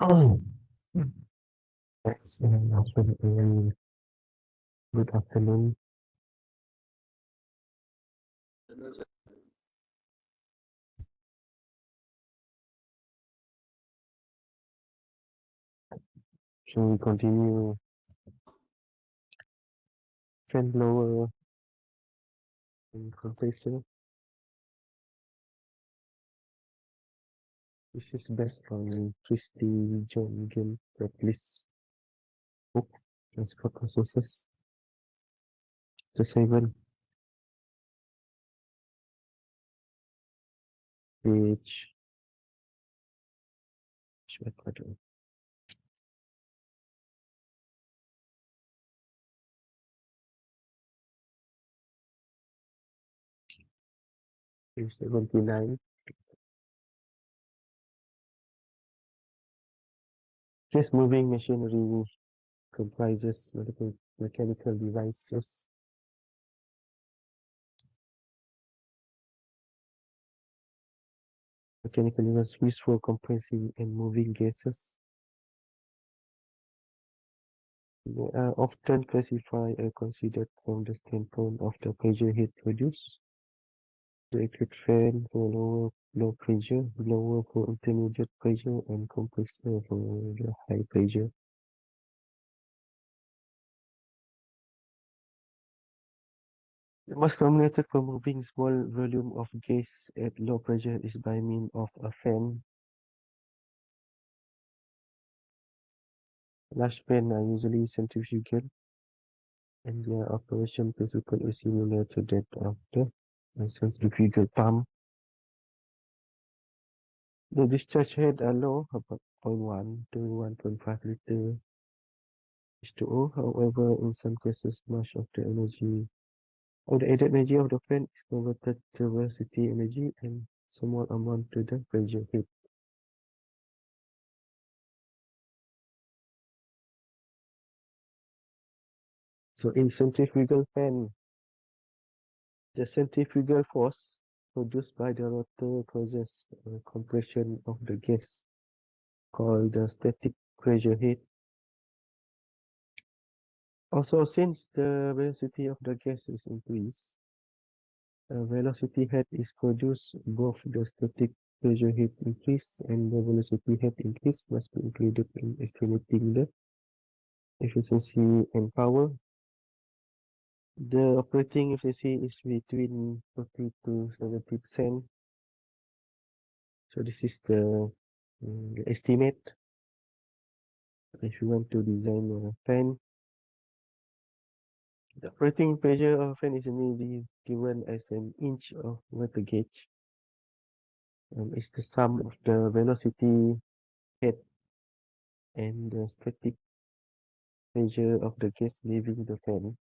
Oh, absolutely. Good afternoon. Shall we continue fan blower and compressor? This is based on Christy John Gill Bradley's book, Transport Processes. The seven page, page 79. Case moving machinery comprises multiple mechanical devices. Mechanical devices used for compressing and moving gases. They are often classified and considered from the standpoint of the pressure heat produced. The electric fan for low pressure, blower for intermediate pressure, and compressor for the high pressure. The most common method for moving small volume of gas at low pressure is by means of a fan. Large fans are usually centrifugal, and their operation principle is similar to that of the centrifugal pump. The discharge head are low, about 0.1 to 1.5 liter H2O. However, in some cases, much of the added energy of the fan is converted to velocity energy and small amount to the pressure heat. So in centrifugal fan, the centrifugal force produced by the rotor causes compression of the gas, called the static pressure heat. Also, since the velocity of the gas is increased, a velocity head is produced. Both the static pressure heat increase and the velocity head increase must be included in estimating the efficiency and power. The operating efficiency is between 40 to 70%. So this is the estimate. If you want to design a fan, the operating pressure of a fan is usually given as an inch of water gauge. And it's the sum of the velocity head and the static pressure of the gas leaving the fan.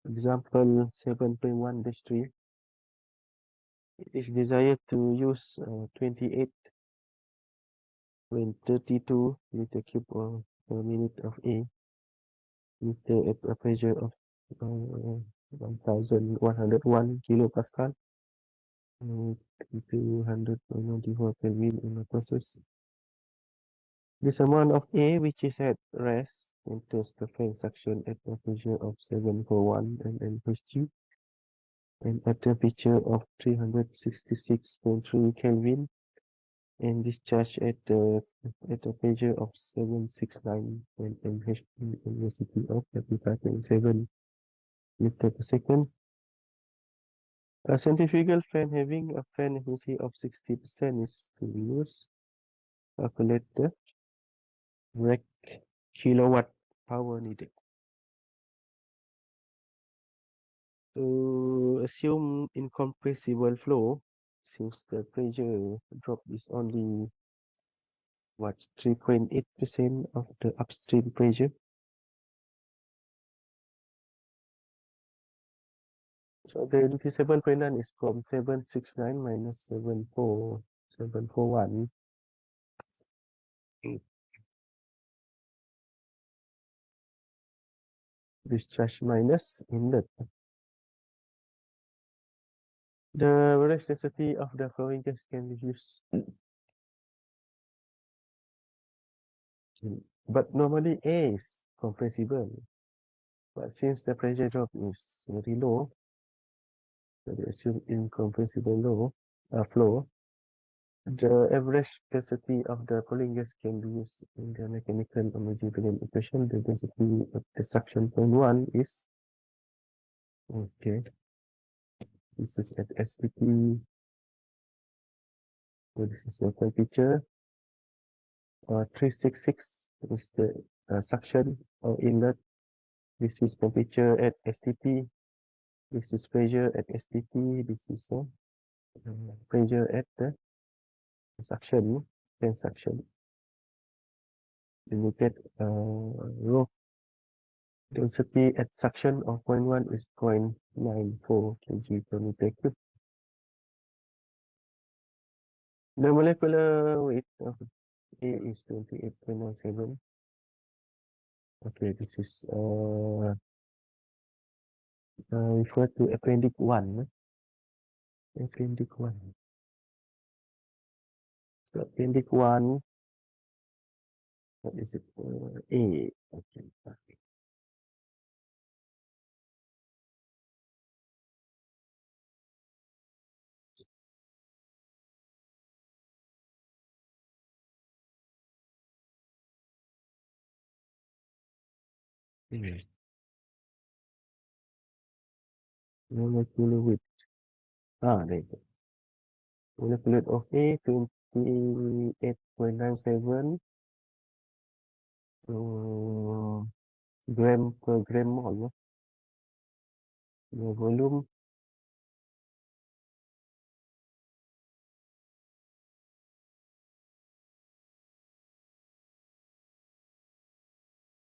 Example 7.1-3. It is desired to use 28.32 liter cube per minute of A liter at a pressure of 1101 kilopascal to 294 Kelvin in the process. This amount of A, which is at rest, enters the fan suction at a pressure of 741 mmHg and at a temperature of 366.3 Kelvin and discharge at a pressure of 769 mmHg and velocity of 35.7 liter per second. A centrifugal fan having a fan efficiency of 60% is to be used. Calculate the rec kilowatt power needed. To assume incompressible flow, since the pressure drop is only 3.8% of the upstream pressure. So the 7.9 is from 769 minus 741. discharge minus inlet. The average density of the flowing gas can be used, but normally A is compressible. But since the pressure drop is very low, so we assume incompressible flow, the average density of the flowing gas can be used in the mechanical homogeneous equation. The density of the suction point 1 is, okay, this is at STP, so this is the temperature, 366 is the suction or inlet. This is temperature at STP, this is pressure at STP, this is pressure at the suction, then suction. Then you get rho density at suction of point 1 is 0.94 kg per meter cube. The molecular weight of A is 28.97. Okay, this is refer to appendix 1. Appendix 1. So appendix 1, what is it? A. Okay. Molecular weight. There you go. Molecular weight of A, 28.97 gram per gram mole. The volume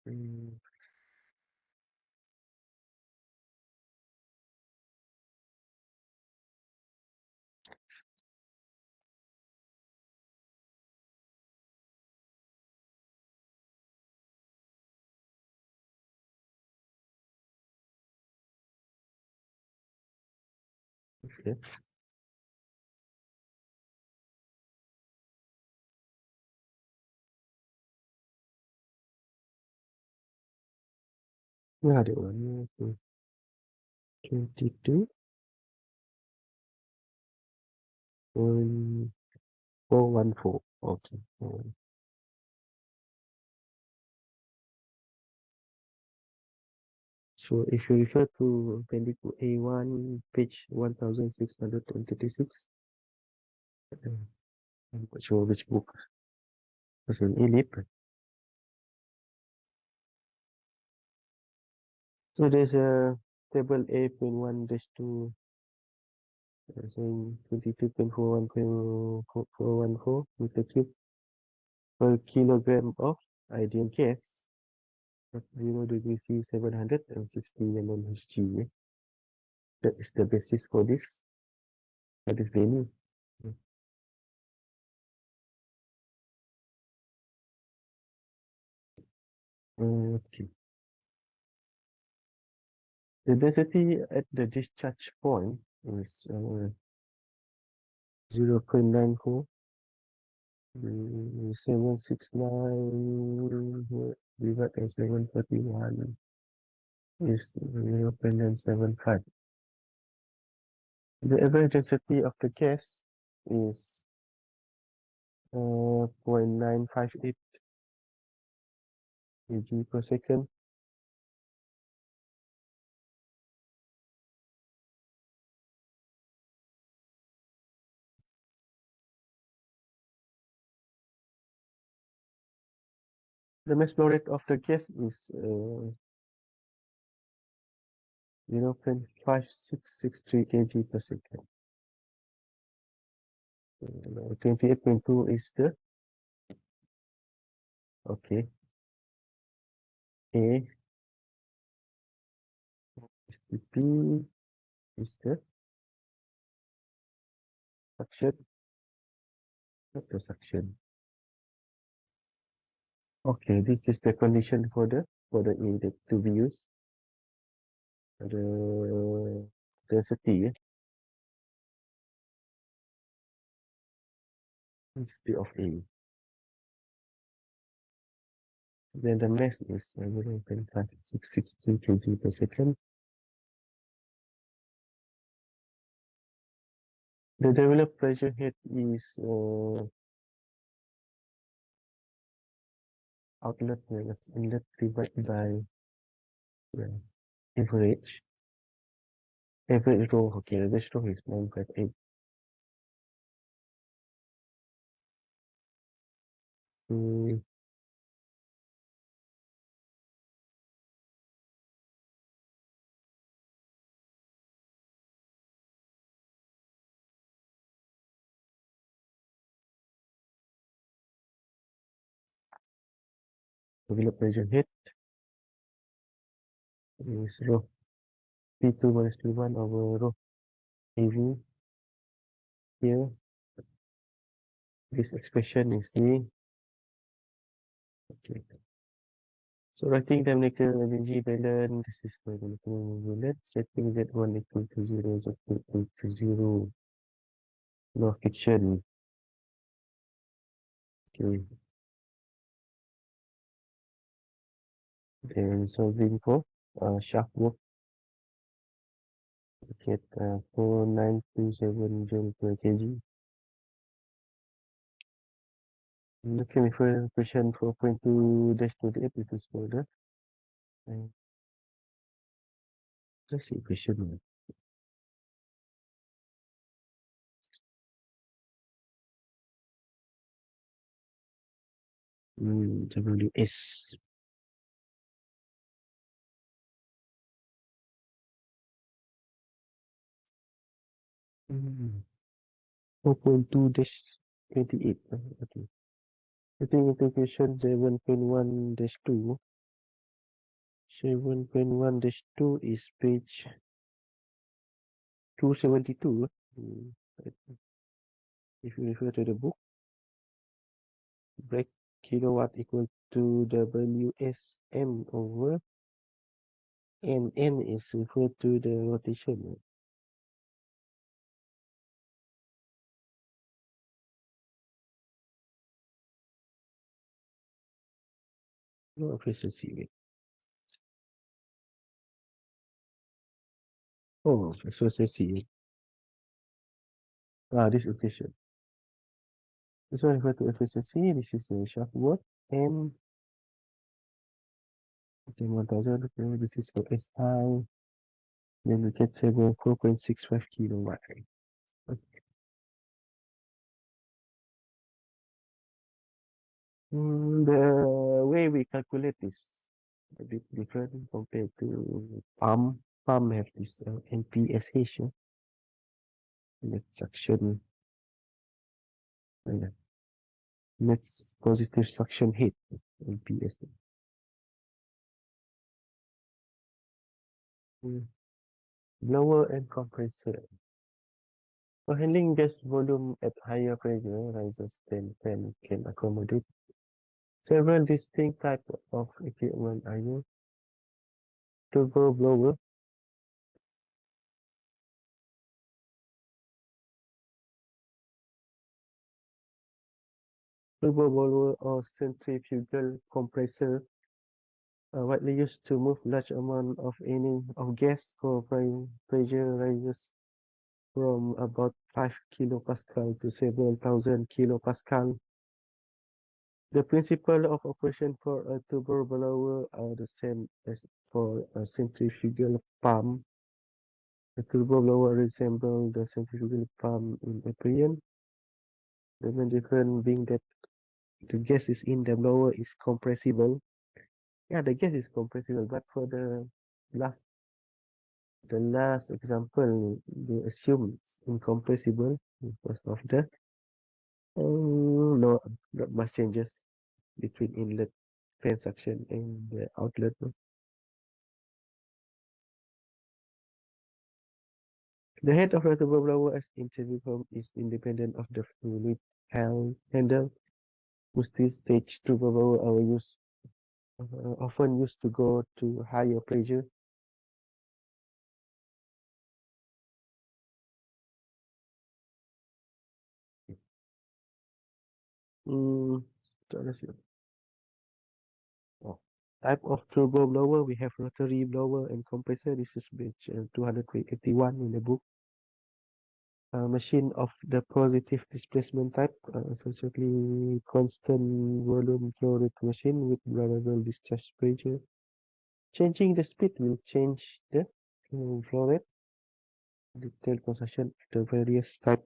mm, okay. Yeah, that one. 22.414. Okay. So if you refer to appendix A1, page 1636, I'm not sure which book was in ELIP. So there's a table A.1-2 saying 22.414 meter cube per kilogram of ideal gas at 0 degree C, 760 mmHg. That is the basis for this value. Okay. The density at the discharge point is 0.94, 769 divided by 741 is 0.975. The average density of the gas is 0.958 kg per second. The mass flow rate of the gas is 0.5663 kg per second. 28.2 is the, okay, A is the P is the suction, not the suction. Okay, this is the condition for the A that to be used. the density instead of A. Then the mass is 0.5662 kg per second. The developed pressure head is outlet minus inlet divided by average. Average row, okay, average row is 958. Mm, developed pressure head is rho P2 minus P1 over rho AV. Here, this expression is the, okay. So writing the mechanical energy balance, this is the mechanical balance, setting that one equal to 0 is equal to 0. No fiction. Okay. Then solving for shaft work, get 4927 joule per kg. Looking for question 4.2-28, it is further. And let's see question one. WS. 4.2-28. Okay. Putting into question 7.1-2. 7.1-2 is page 272. If you refer to the book, break kilowatt equal to WSM over N is referred to the rotation. No efficiency. Oh, efficiency. This equation. This one refer to efficiency. This is the shaft work. M 1000. Okay, this is for SI. Then we get 4.65 kilowatt. The way we calculate is a bit different compared to pump. Pump have this NPSH, net suction, net positive suction head, NPSH. Blower and compressor. For handling gas volume at higher pressure, risers than fan can accommodate. Several distinct types of equipment are used. Turbo blower, or centrifugal compressor are widely used to move large amount of gas for pressure rises from about 5 kilopascal to several thousand kilopascal. The principle of operation for a turbo blower are the same as for a centrifugal pump. The turbo blower resembles the centrifugal pump in appearance. The main difference being that the gas is in the blower is compressible. Yeah, the gas is compressible, but for last the last example, they assume it's incompressible because of the no, not much changes between inlet fan suction and the outlet. The head of the turbo blower as interview pump is independent of the fluid handle. Multi-stage turbo blower are often used to go to higher pressure. Mm, so let's see. Oh. Type of turbo blower, we have rotary blower and compressor. This is page 281 in the book. Machine of the positive displacement type, essentially constant volume flow rate machine with variable discharge pressure. Changing the speed will change the flow rate. Detailed construction of the various type.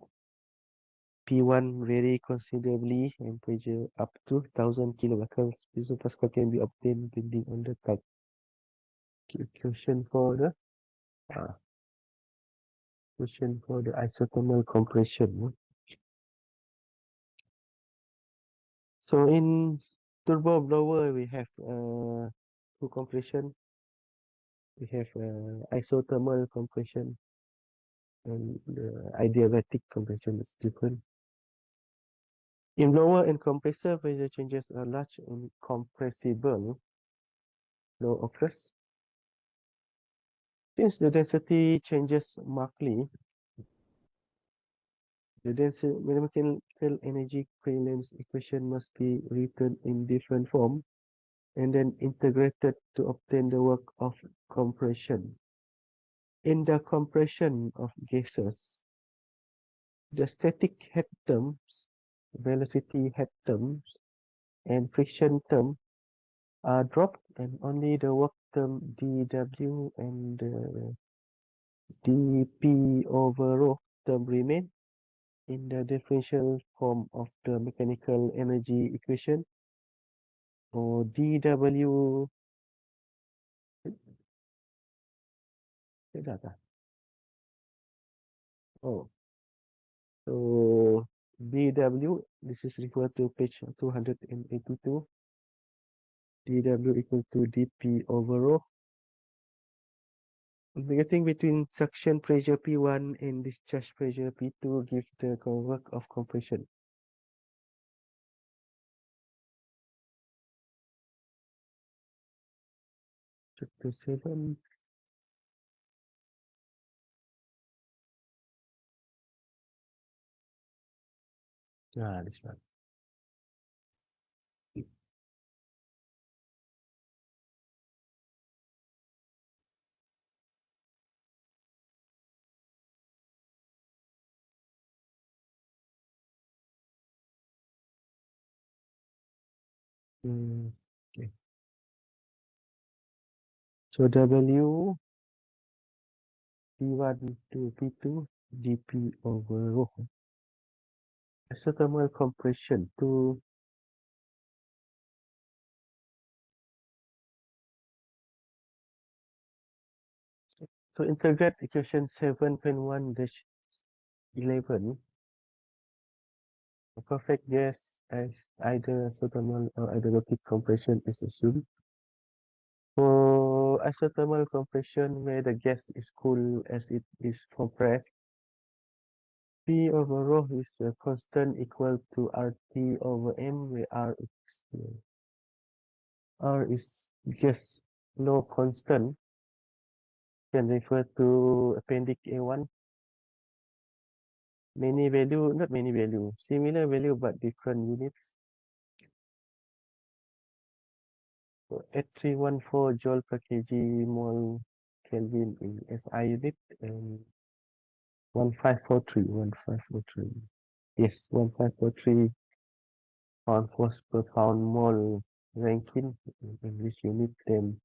P1 vary considerably and pressure up to 1000 kilopascal. Pascal can be obtained depending on the type. Question for the uh, question for the isothermal compression. So in turbo blower we have two compression. We have isothermal compression and the adiabatic compression is different. In blower and compressor, pressure changes are large and compressible flow occurs. Since the density changes markedly, the density mechanical energy equivalence equation must be written in different form and then integrated to obtain the work of compression. In the compression of gases, the static head terms, velocity head terms, and friction term are dropped, and only the work term dW and dP over rho term remain in the differential form of the mechanical energy equation, or dW. Oh, so dW, this is referred to page 282. dW equal to dP over rho. Getting between suction pressure P1 and discharge pressure P2 gives the work of compression. Chapter 7. Ah, this one. Okay. So W P1 to P2 dP over rho. Isothermal compression to integrate equation 7.1-11, a perfect gas as either isothermal or adiabatic compression is assumed. For isothermal compression, where the gas is cool as it is compressed, P over rho is a constant equal to RT over M, where R is gas law constant, can refer to appendix A1. Many value, not many value, similar value but different units. So 8314 joule per kg mole Kelvin in SI unit, and 1543. Yes, 1543 pound force per pound mole Rankine in this unit. Then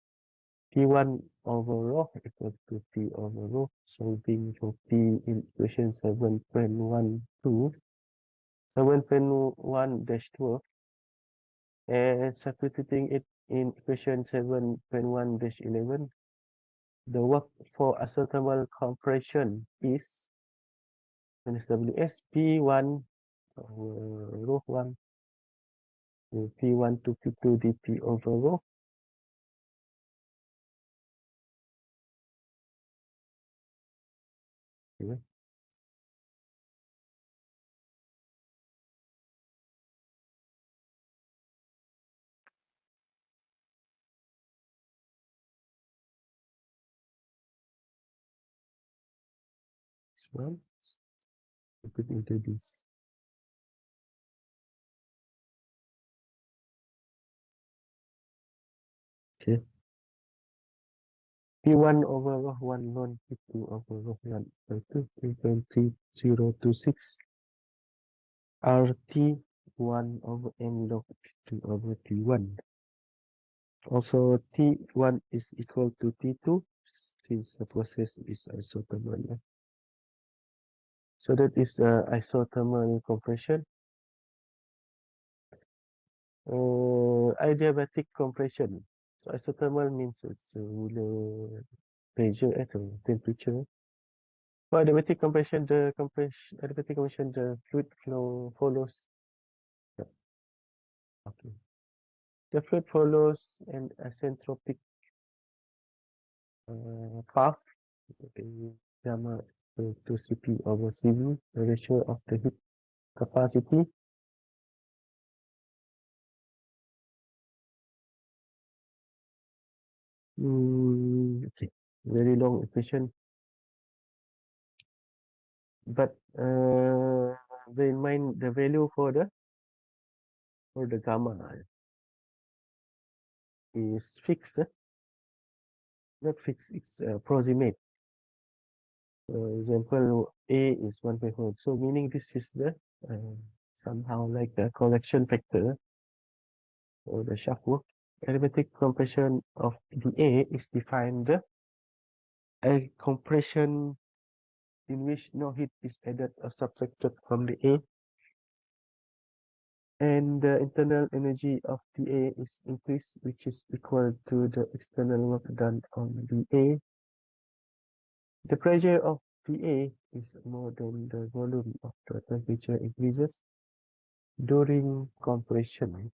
P1 over rho equal to P over rho. Solving for P in equation 7.12, 7.1-12, and substituting it in equation 7.1-11. The work for isothermal compression is minus WS P1 over rho 1 to P1 to P2 dP over rho. Okay. This one, put it into this. Okay. P1 over rho 1 ln P2 over rho 1 by 2, 3.3026. RT 1 over n log P2 over T1. Also, T1 is equal to T2 since the process is isothermal. So that is isothermal compression. Adiabatic compression. So isothermal means it's the pressure at temperature. For adiabatic compression, the fluid flow follows. Yeah, okay. The fluid follows an asymptotic path, gamma to Cp over Cv, the ratio of the heat capacity. Okay, very long equation, but bear in mind the value for the gamma is fixed, not fixed, it's approximate. For example, A is 1.4, so meaning this is the somehow like the correction factor or the shaft work. Adiabatic compression of the A is defined a compression in which no heat is added or subtracted from the A, and the internal energy of the A is increased, which is equal to the external work done on the A. The pressure of the A is more than the volume of the temperature increases during compression.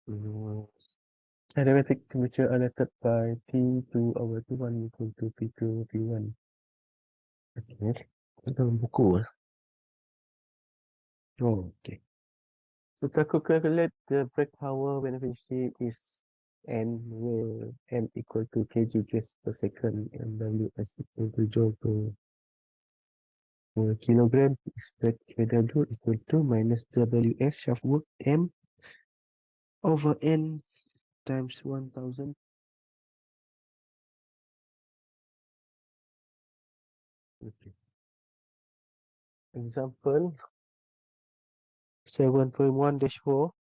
Mm. Adiabatic temperature related by T2 over T1 equal to P2 P1. Okay. Dalam buku. Oh, okay. So to calculate the break power when efficiency is N, where N equal to kg gas per second and W is equal to joule per kilogram, expect KW equal to minus WS shaft work M over N times 1000. Okay. Example 7.1-4.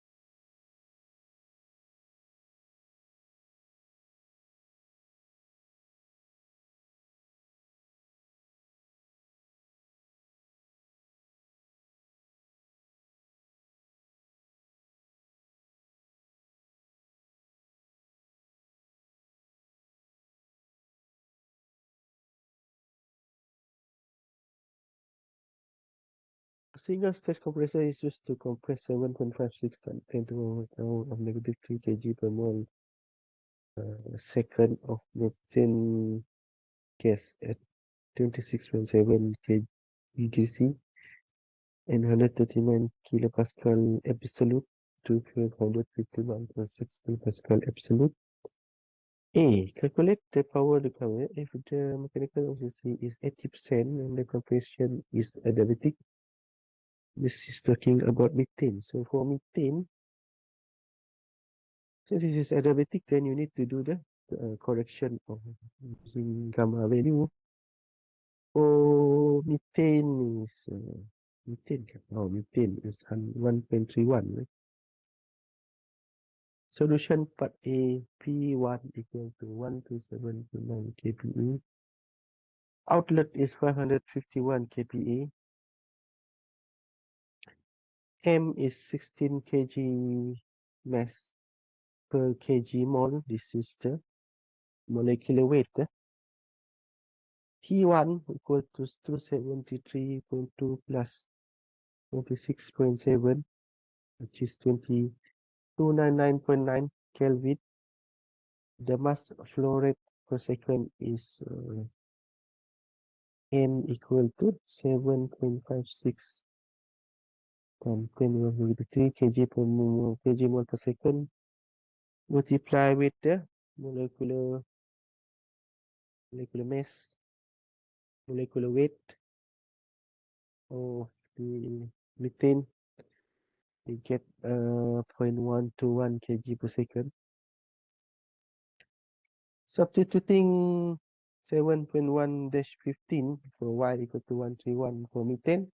A single stage compressor is used to compress 7.56 ton 10 to the power of negative 3 kg per mole second of methane gas at 26.7 kg and 139 kilopascal absolute to 151.6 kilopascal absolute. A. Calculate the power recovery if the mechanical efficiency is 80% and the compression is adiabatic. This is talking about methane. So for methane, since this is adiabatic, then you need to do the correction of using gamma value. For methane is methane is 1.31. Right? Solution part A, P1 equal to 127.9 kPa. Outlet is 551 kPa. M is 16 kg mass per kg mole. This is the molecular weight. T1 equal to 273.2 plus 26.7, which is 2299.9 Kelvin. The mass flow rate per second is M equal to 7.56 times 10 over 3 kg per kg mole per second. Multiply with the molecular mass, molecular weight of the methane. We get 0.121 kg per second. Substituting 7.1-15 for y equal to 131 for methane.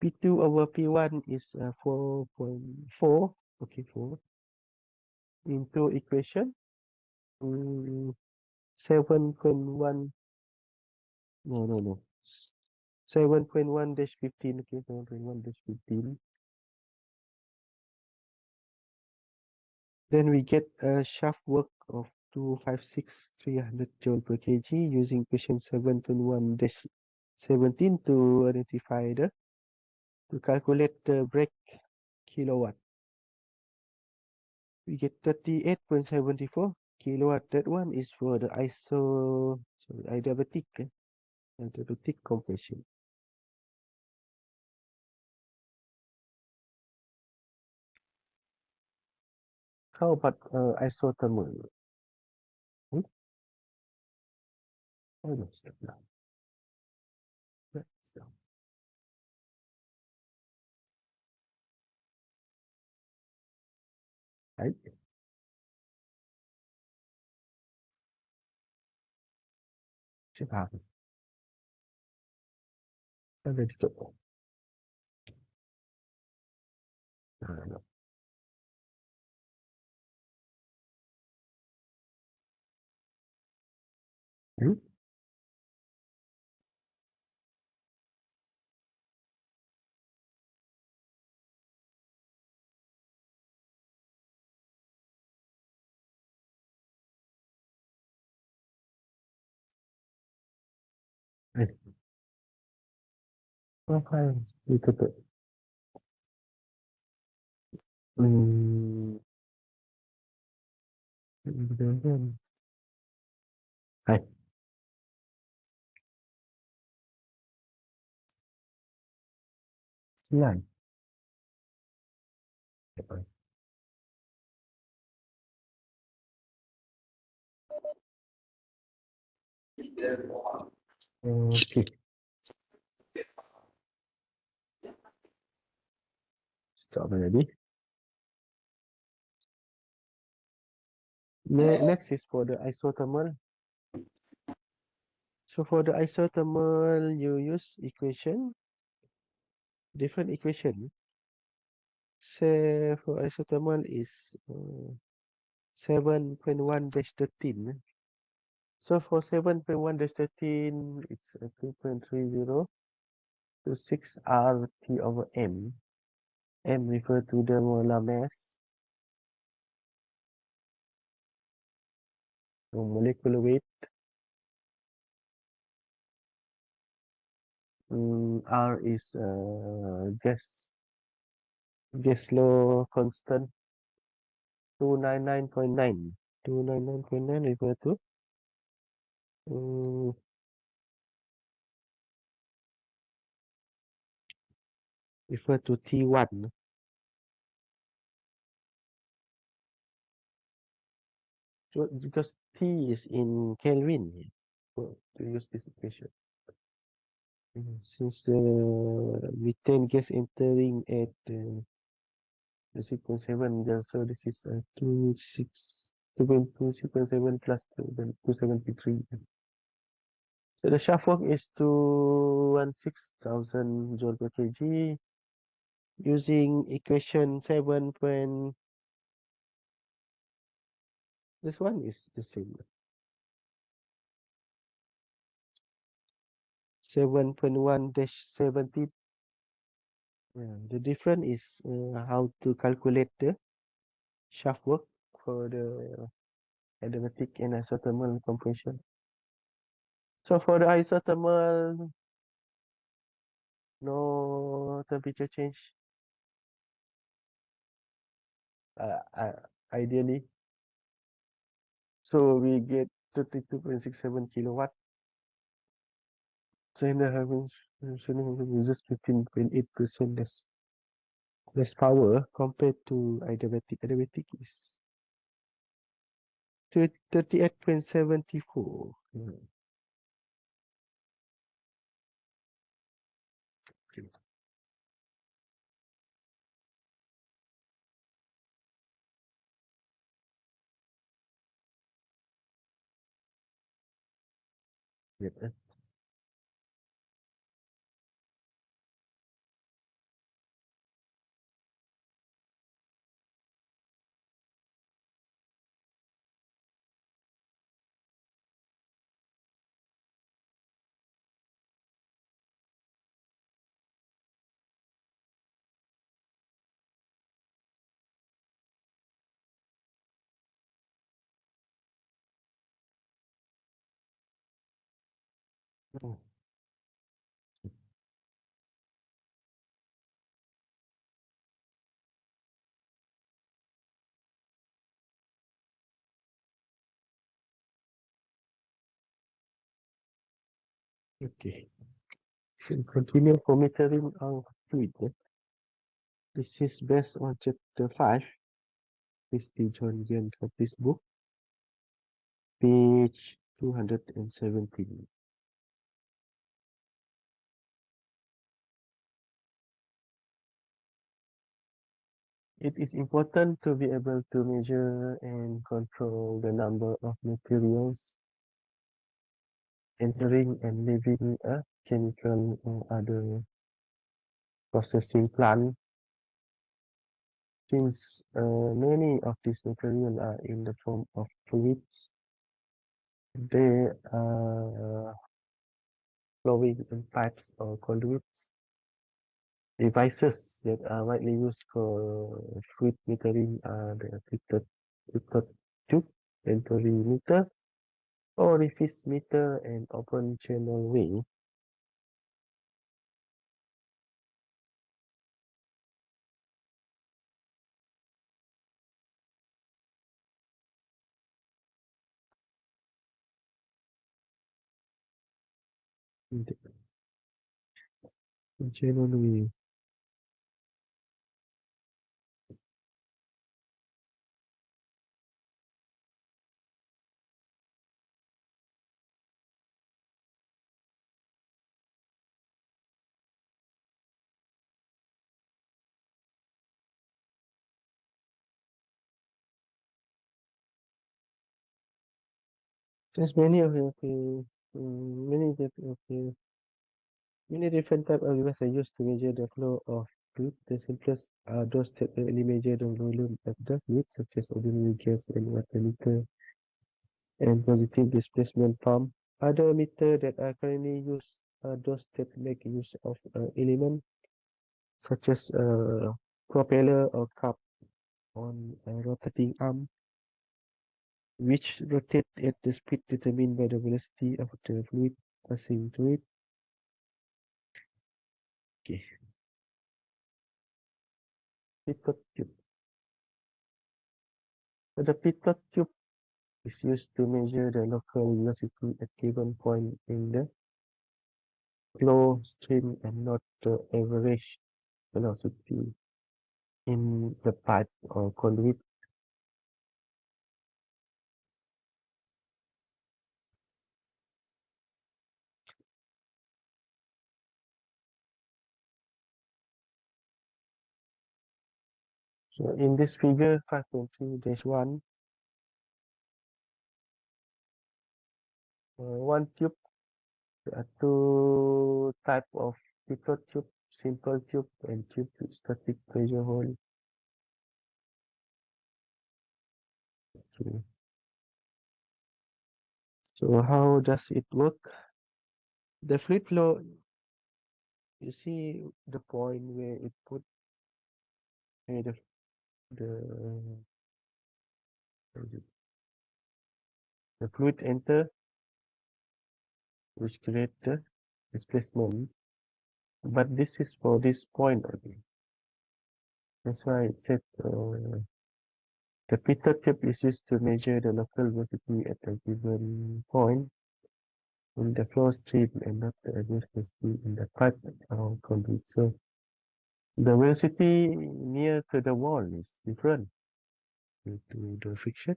P2 over P1 is 4.4, okay, 4, into equation 7.1, no, 7.1-15, okay, 7.1-15. Then we get a shaft work of 256,300 joule per kg using equation 7.1-17 to identify to calculate the brake kilowatt. We get 38.74 kilowatt. That one is for the adiabatic compression. How about isothermal? Hmm? Oh, no, stop now. Stop. Right? Siapa? Ada di toko. No. Hmm? Eh, apa yang ditutup? Hmm. Hai. Sembilan. Okay. Stop already. Next is for the isothermal. So for the isothermal, you use different equation. Say for isothermal is 7.1-13. So for 7.1-13, it's 2.30 to 6 RT over M. M refer to the molar mass, or molecular weight. R is gas law constant 299.9. 299.9 refer to um, T1. So because T is in Kelvin, so to use this equation. Since the methane gas entering at the 6.7, so this is 2.7 plus 273. So the shaft work is 216,000 joule per kg using equation 7. This one is the same. 7.1-17. The difference is how to calculate the shaft work for the adiabatic and isothermal compression. So for the isothermal, no temperature change. Ideally, so we get 32.67 kilowatt. So in the heavens, uses 15.8% less. less power compared to adiabatic. Adiabatic is 38.74. Okay. Yep. Oh, okay. So continue for metering of fluid. This is based on chapter 5. This is John Jan of this book, page 217. It is important to be able to measure and control the number of materials entering and leaving a chemical or other processing plant, since many of these materials are in the form of fluids. They are flowing in pipes or conduits. Devices that are widely used for fluid metering are the fitted tube, meter, orifice meter, and open channel ring. Channel ring. There's many of the okay, many different type of devices are used to measure the flow of fluid. The simplest are those that only measure the volume of the fluid, such as ordinary gas and water meter and positive displacement pump. Other meters that are currently used are those that make use of element such as a propeller or cup on a rotating arm, which rotate at the speed determined by the velocity of the fluid passing through it. Okay, pitot tube. So the pitot tube is used to measure the local velocity at given point in the flow stream and not the average velocity in the pipe or conduit. So in this figure 5.3-1, one tube, there are two type of pitot tube, simple tube and tube with static pressure hole. Okay. So how does it work? The fluid flow, you see the point where it put where the the fluid enter, which create the displacement. But this is for this point only. That's why it said the pitot tube is used to measure the local velocity at a given point in the flow stream and not the average velocity in the pipe or conduit. So The velocity near to the wall is different due to the friction.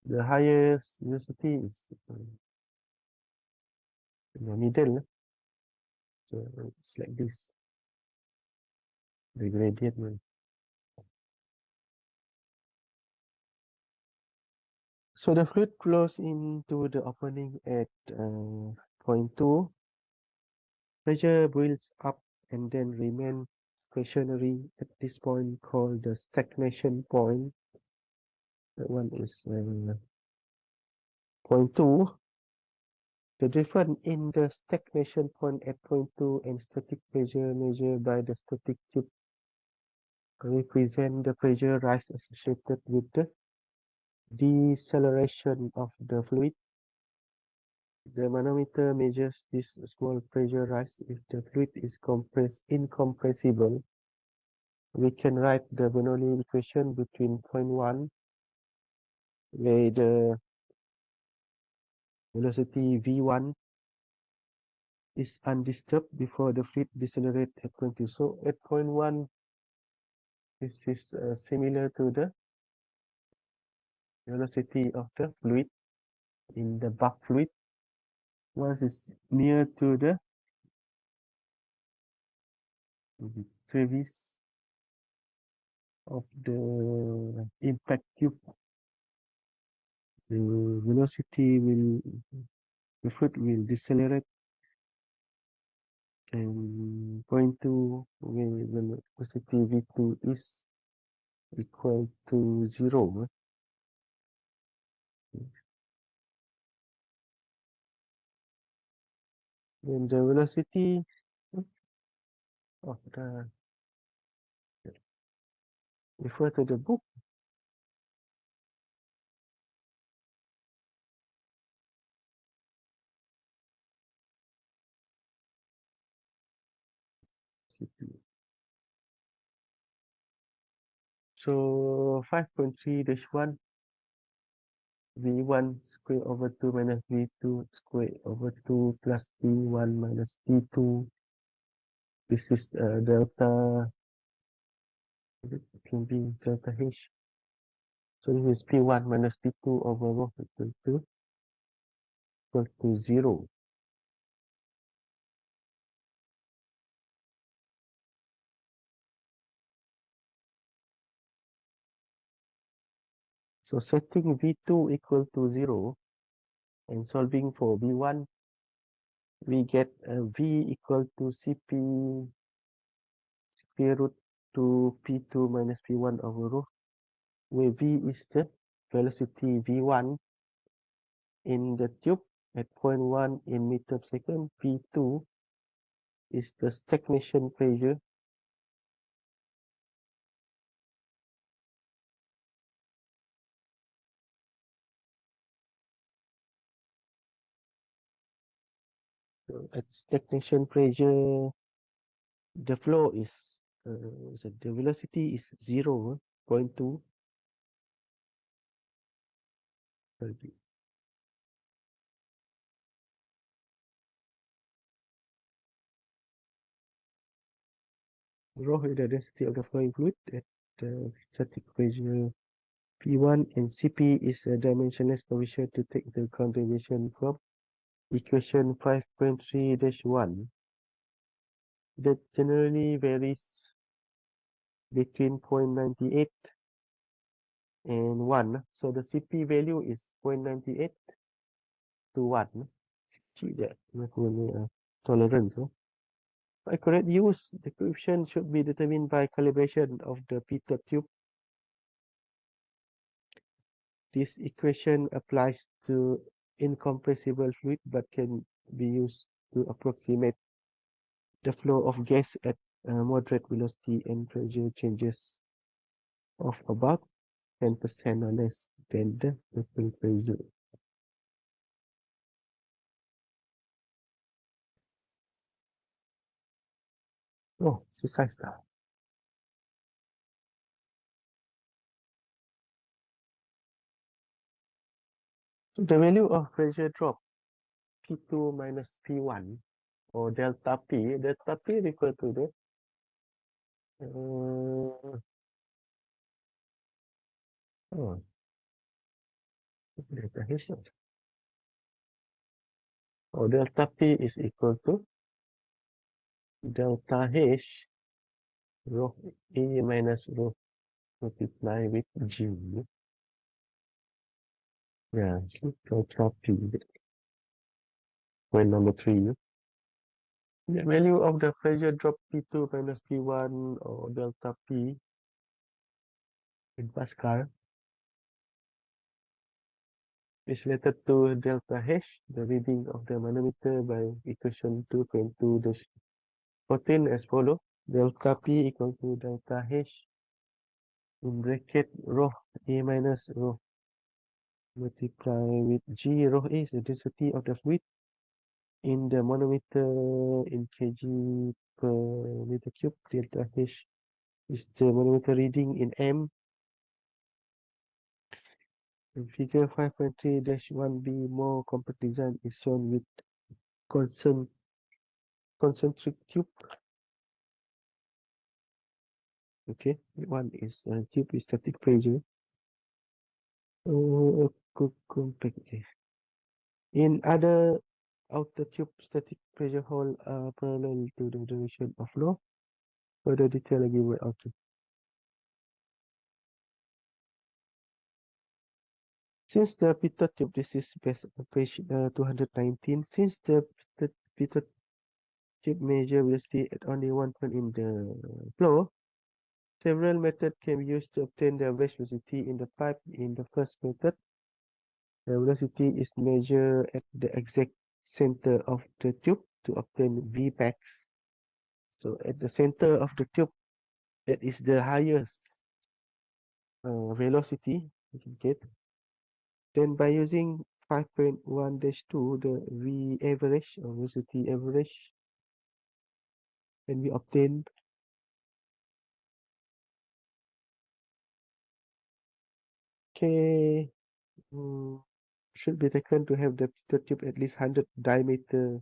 The highest velocity is in the middle, so it's like this, the gradient one. So the fluid flows into the opening at point 2. Pressure builds up and then remain stationary at this point called the stagnation point. That one is point 2. The difference in the stagnation point at point 2 and static pressure measured by the static tube represent the pressure rise associated with the deceleration of the fluid. The manometer measures this small pressure rise if the fluid is incompressible. We can write the Bernoulli equation between point 1, where the velocity v1 is undisturbed before the fluid decelerates at point 2. So at point 1, this is similar to the velocity of the fluid in the bulk fluid. Once it's near to the crevice of the impact tube, the velocity will, the fluid will decelerate, and point 2, where the velocity v2 is equal to 0. Then the velocity of the, refer to the book, so 5.3-1, v1 square over 2 minus v2 square over 2 plus p1 minus p2. This is delta, it can be delta h. So this is p1 minus p2 over rho equal to 0. So setting v2 equal to 0 and solving for v1, we get v equal to cp square root to p2 minus p1 over rho, where v is the velocity v1 in the tube at 0.1 in meter per second. P2 is the stagnation pressure. So at stagnation pressure, the flow is so the velocity is 0.2. Rho is the density of the flowing fluid at the static pressure P1, and Cp is a dimensionless coefficient to take the contribution from equation 5.3-1 that generally varies between 0.98 and 1. So the Cp value is 0.98 to 1. Tolerance. By correct use, the coefficient should be determined by calibration of the pitot tube. This equation applies to incompressible fluid but can be used to approximate the flow of gas at moderate velocity and pressure changes of about 10% or less than the total pressure. Oh, exercise now. So the value of pressure drop P2 minus P1 or delta P refer to the Uh, oh, delta H. Oh, delta P is equal to delta H rho E minus rho multiply with G. Yeah, delta P. Point number 3. The value of the pressure drop P2 minus P1 or delta P in Pascal is related to delta H, the reading of the manometer by equation 2.2-14 as follow. Delta P equal to delta H in bracket rho A minus rho multiply with G. Rho A is the density of the fluid in the manometer in kg per meter cube. Delta H is the manometer reading in M. In figure 5.3-1b, more compact design is shown with concentric tube. Okay, one is tube is static pressure. Compact. In other outer tube, static pressure hole are parallel to the direction of flow. Further detail are given. Okay. Since the pitot tube, this is page 219. Since the pitot tube measure velocity at only one point in the flow, several methods can be used to obtain the average velocity in the pipe. In the first method, the velocity is measured at the exact center of the tube to obtain Vmax. So at the center of the tube, that is the highest velocity you can get. Then by using 5.1-2, the V average or velocity average can be obtained. K should be taken to have the pitot tube at least 100 diameter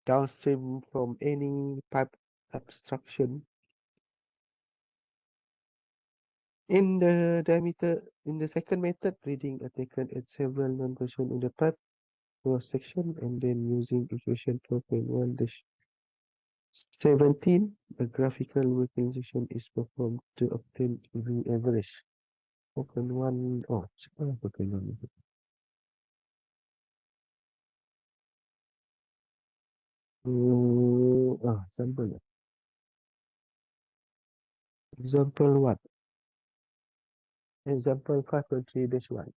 downstream from any pipe obstruction. In the second method, reading are taken at several non-position in the pipe cross section, and then using equation 4.1-17, a graphical visualization is performed to obtain V average. 4.1, oh, 4.1. Example. Example what? Example 5.3-1.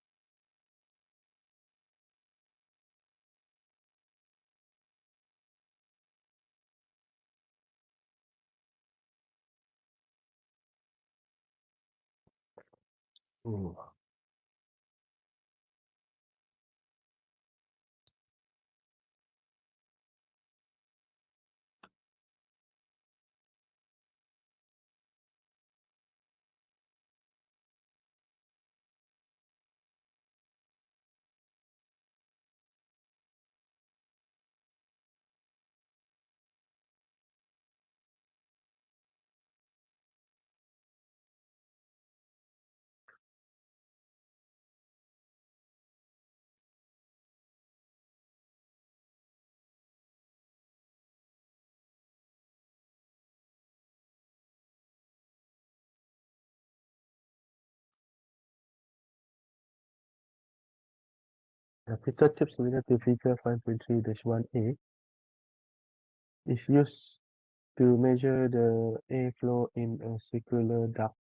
The pitot tube similar to figure 5.3-1a is used to measure the airflow in a circular duct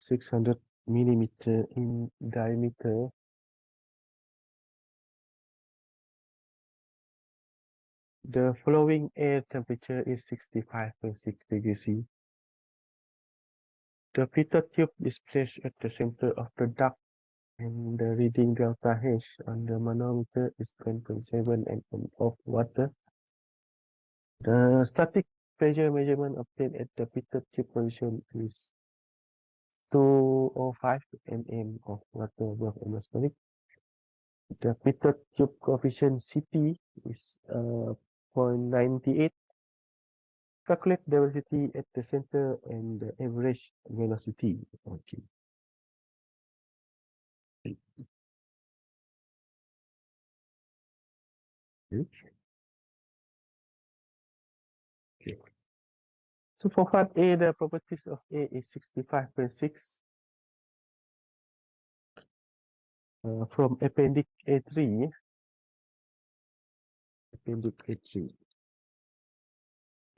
600 millimeter in diameter. The flowing air temperature is 65.6 degrees C. The pitot tube is placed at the center of the duct, and the reading delta H on the manometer is 10.7 mm of water. The static pressure measurement obtained at the pitot tube position is 205 mm of water above atmospheric. The pitot tube coefficient Cp is 0.98. calculate the velocity at the center and the average velocity. Okay. Okay. So for part A, the properties of A is 65.6 from appendix A3. Appendix A3.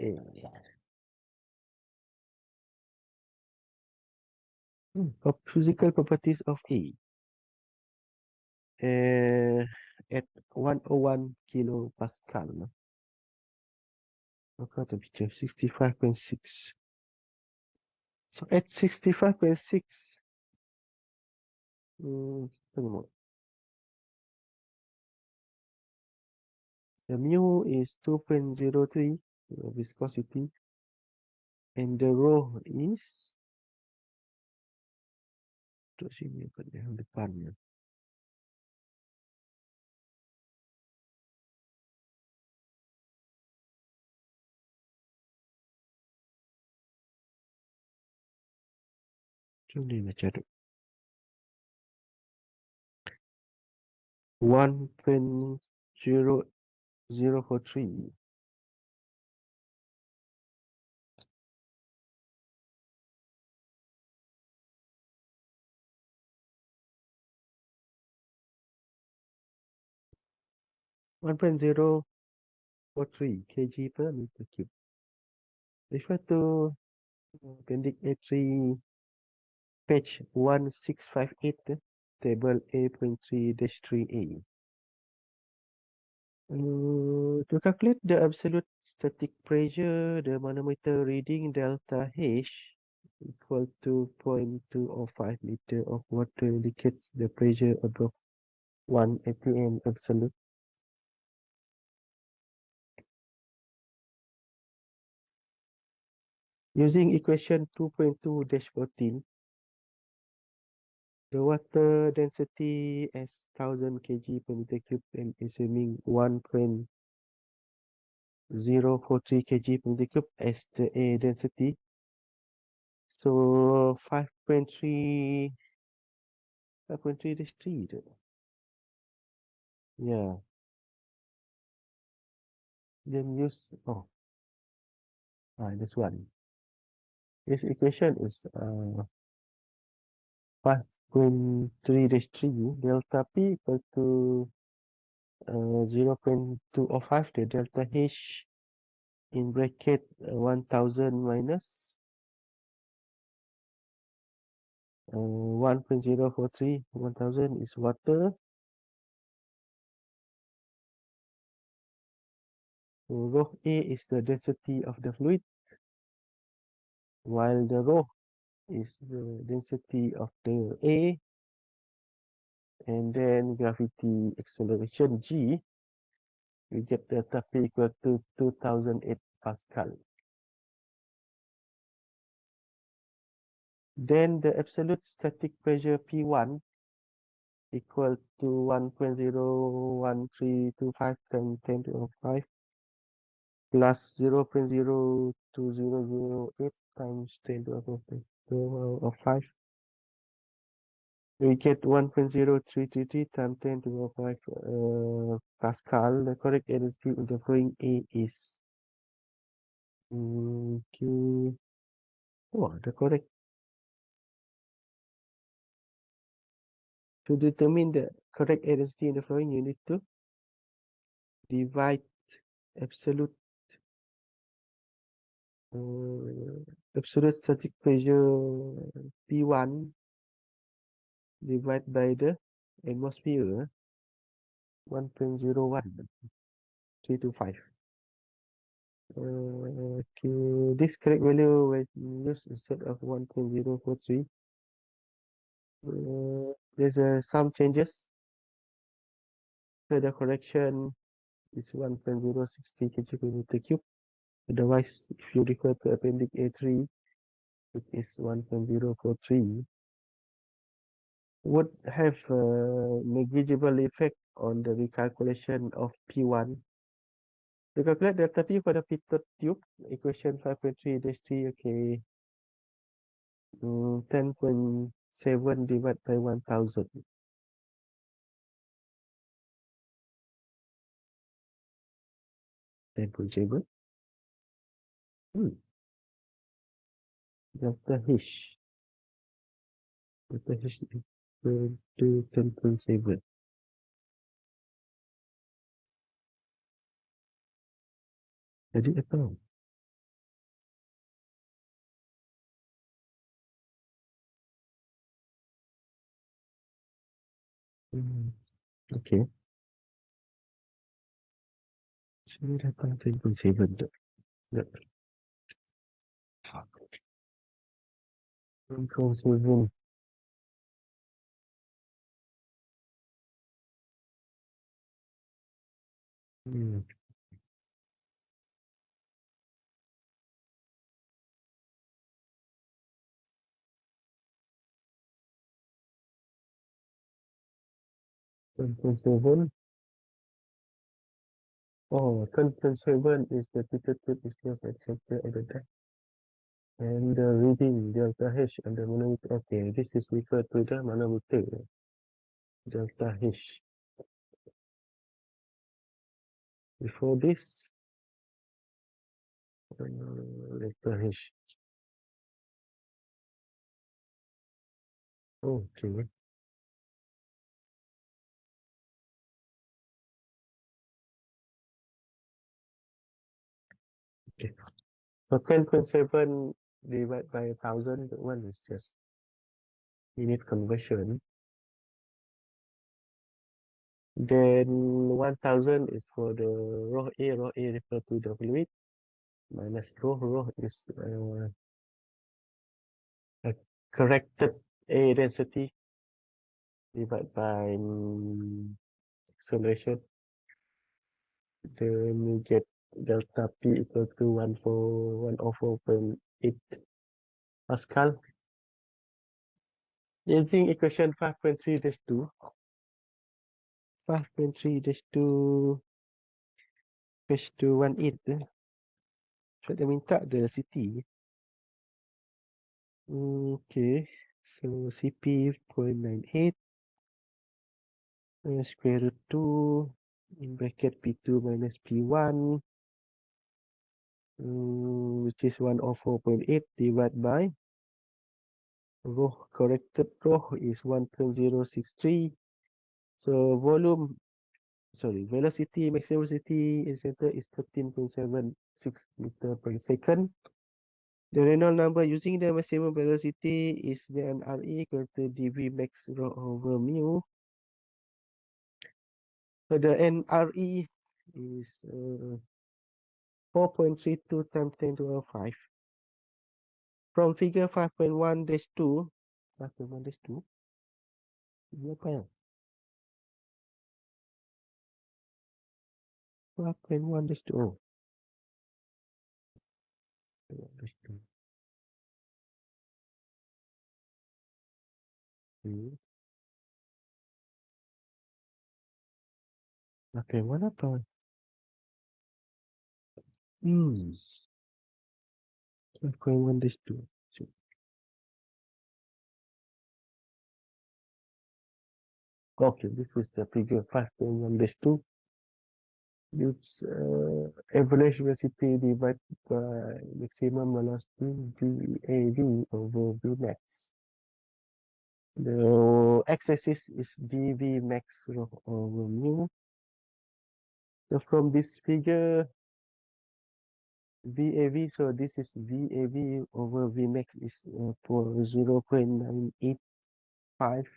A. Of physical properties of A. At 101 kilopascal. Look at the picture, 65.6. So at 65.6, the mu is 2.03 viscosity, and the rho is tu sini kat yang depannya. Macam ni macam tu. 1.0043. One point zero 43 kg per meter cube. Refer to appendix A3, page 1658, table A.3-3A. To calculate the absolute static pressure, the manometer reading delta H equal to 0.205 liter of water indicates the pressure above 1 atm absolute. Using equation 2.2-14, the water density as 1000 kg per meter cube and assuming 1.043 kg per meter cube as the air density. So 5.3 5.3-3. Yeah. Then use this one. This equation is 5.3-3 delta P equal to 0.205, the delta H in bracket 1000 minus 1.043. 1000 is water. So rho A is the density of the fluid, while the rho is the density of the A, and then gravity acceleration G, we get delta P equal to 2008 Pascal. Then the absolute static pressure P1 equal to 1.01325 times 10 to the 5 plus 0.02008 times 10 to the 5. We get 1.0333 times 10 to the 5 Pascal. The correct density in the flowing A is Q. Oh, the correct. To determine the correct air density in the flowing, you need to divide absolute absolute static pressure P1 divided by the atmosphere 1.01325. Okay, this correct value when used instead of 1.043. There's some changes. So the correction is 1.060 kg per meter cube. Otherwise, if you refer to appendix A3, it is 1.043. Would have a negligible effect on the recalculation of P1 To calculate delta P for the fitted tube, equation 5.3-3, okay, 10.7 divided by 1000. 10.7. Delta H. Delta H equal to 10.7. Jadi apa? Hmm, okay. Sini datang 10.7. Yep. 10.7. Hmm. 10.7. Oh, 10.7 is the fitted tube is closed at center of the deck. And the reading delta H and the manometer. Okay, this is referred to the manometer. Delta H. Before this, delta H. Okay. Okay. So 10.7 divided by 1000, one is just unit conversion. Then 1000 is for the rho A refer to the fluid, minus rho is a corrected A density divided by acceleration. Then we get delta P equal to 104.8 Pascal. Using equation 5.3-2, 5.3-2 page 218, so dia minta the CT. Okay, so CP 0.98 square root 2 in bracket P2 minus P1, which is 104.8 divided by rho, corrected rho is 1.063. So velocity, maximum velocity in center is 13.76 meter per second. The Reynolds number using the maximum velocity is the NRE equal to dV max rho over mu. So the NRE is 4.32 times 10 to the 5. From figure 5.1-2, 5.1-2, ini apa ya? 5.1-2, oh, 5.1-2. Okay, mana apa? 5.1-2. Okay, this is the figure 5.1-2. Its average velocity divided by maximum velocity VAV over Vmax. The x-axis is dV max over mu. So from this figure, VAV, so this is VAV over Vmax is for 0.985.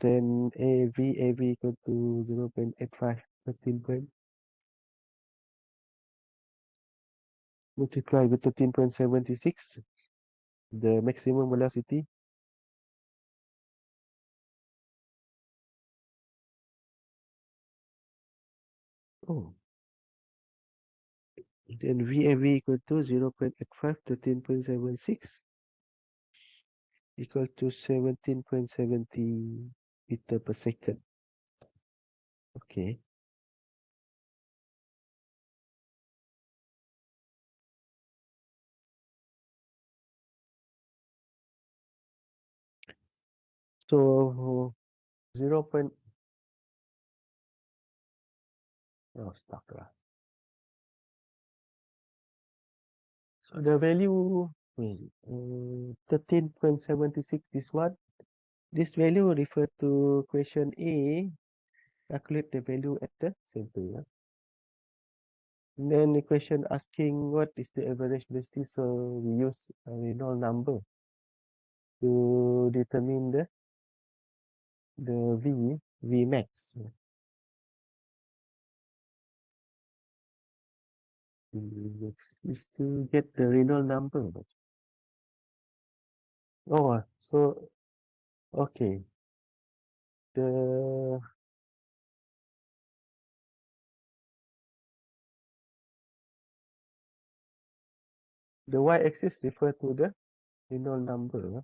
Then VAV equal to 0.85, 13 point. Multiply with 13.76, the maximum velocity. Oh, then VAV equal to 0.85, 13.76 equal to 17.70 meter per second. Okay. So 0. Oh, stuck lah. So the value is 13.76. This one. This value refer to question A. Calculate the value at the center. Yeah? And then the question asking what is the average velocity. So we use a Reynolds number to determine the V max. Is to get the Reynolds number. Oh, so okay. The y-axis refer to the Reynolds number.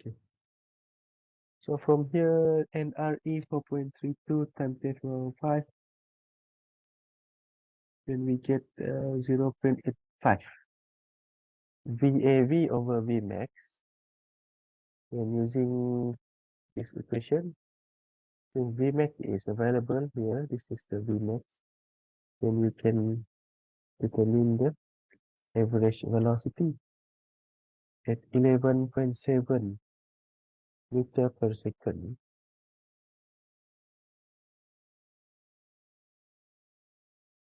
Okay. So from here, NRE 4.32 times 10^5, then we get 0.85. VAV over Vmax. When using this equation, since Vmax is available here, this is the Vmax, then we can determine the average velocity at 11.7 meter per second.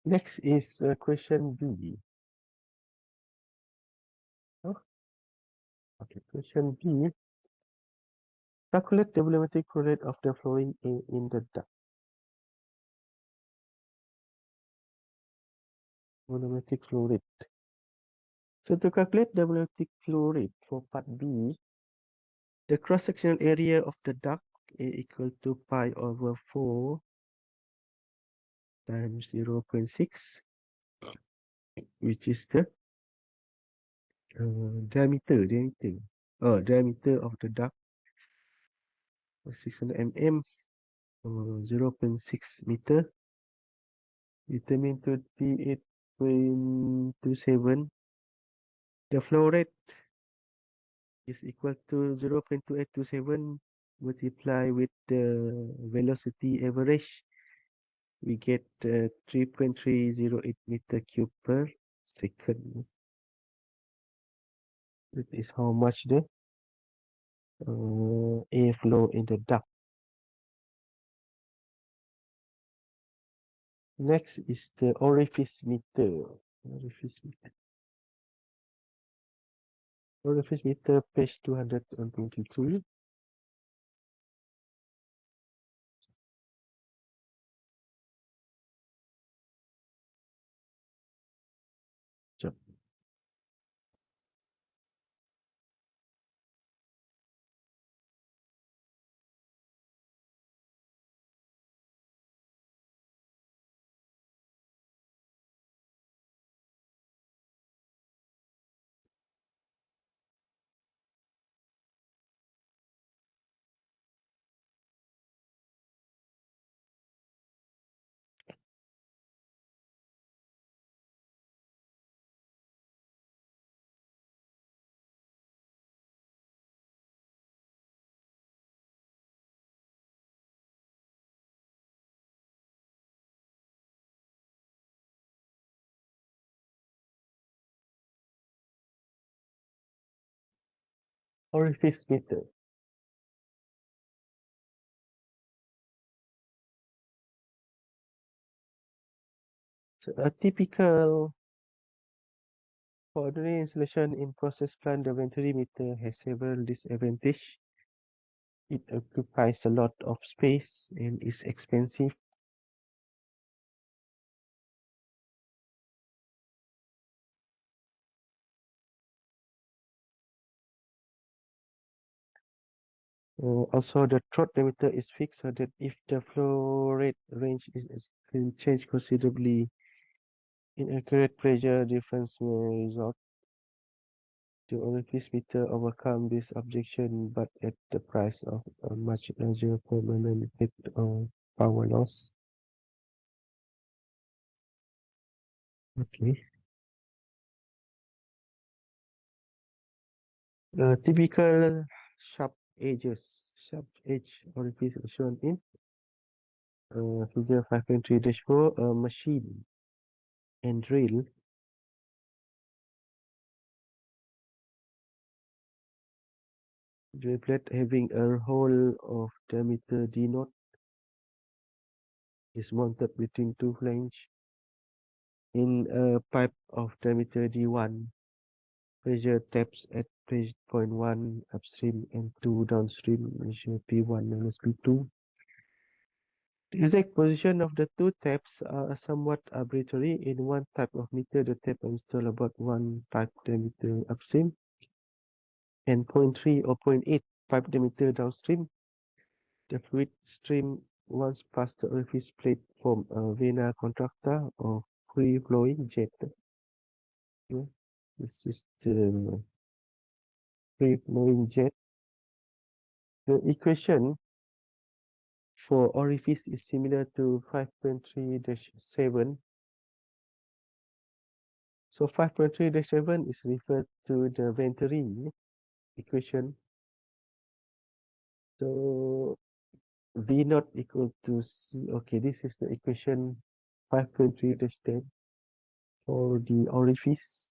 Next is question B. Oh, okay, question B. Calculate the volumetric flow rate of the flowing air in the duct. Volumetric flow rate. So to calculate the volumetric flow rate for part B, the cross-sectional area of the duct is equal to pi over 4 times 0.6, which is the diameter of the duct, 600 mm, 0.6 meter, determine 28.27. The flow rate is equal to 0.2827 multiply with the velocity average. We get 3.308 meter cube per second. That is how much the air flow in the duct. Next is the orifice meter. Orifice meter, page 223. So, orifice meter. So a typical for ordinary installation in process plant, the venturi meter has several disadvantages. It occupies a lot of space and is expensive. Also, the throat diameter is fixed so that if the flow rate range can change considerably, inaccurate pressure difference may result. The orifice meter overcome this objection, but at the price of a much larger permanent hit or power loss. Okay. Typical sharp edge orifice is shown in figure 5.3-4, a machine and drill. Drill plate having a hole of diameter d0 is mounted between two flanges in a pipe of diameter d1. Pressure taps at pressure point 1 upstream and 2 downstream, measure P1 minus P2. The exact position of the two taps are somewhat arbitrary. In one type of meter, the tap installed about 1 pipe diameter upstream and zero point 0.3 or zero point 0.8 pipe diameter downstream. The fluid stream once past the orifice plate form a vena contracta or free-flowing jet. This is the free-flowing jet. The equation for orifice is similar to 5.3-7. So 5.3-7 is referred to the Venturi equation. So V naught equal to C. Okay, this is the equation 5.3-10 for the orifice,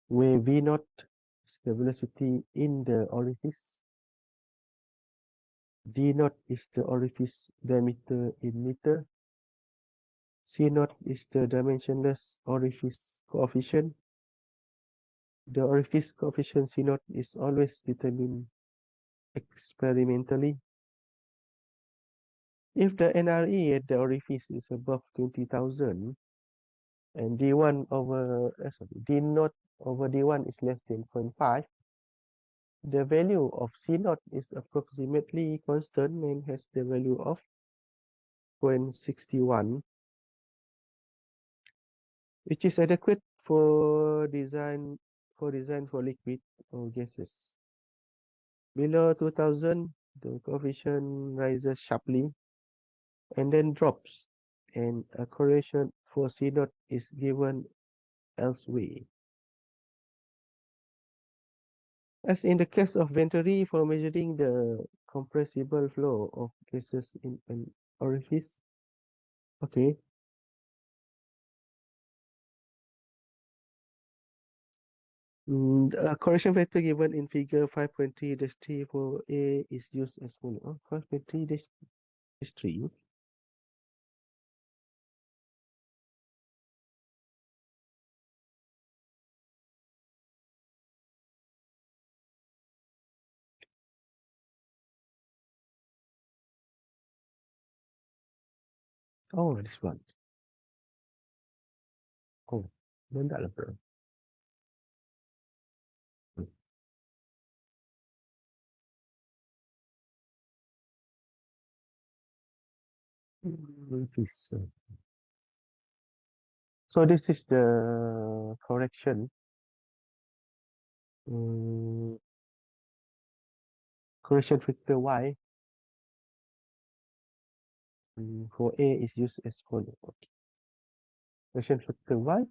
where V naught is the velocity in the orifice. D naught is the orifice diameter in meter. C naught is the dimensionless orifice coefficient. The orifice coefficient C naught is always determined experimentally. If the NRE at the orifice is above 20,000 and D1 over, D naught over D1 is less than 0.5, the value of C naught is approximately constant and has the value of 0.61, which is adequate for design for liquid or gases. Below 2000, the coefficient rises sharply and then drops, and a correlation for C naught is given elsewhere. As in the case of Venturi, for measuring the compressible flow of gases in an orifice, okay, the correction factor given in figure 5.3-3 for A is used as follows. 5.3-3. Oh, this one. Oh, benda lah bro. Orifice. So this is the correction. Correction factor Y for A is used as follows. Okay. Correction factor Y.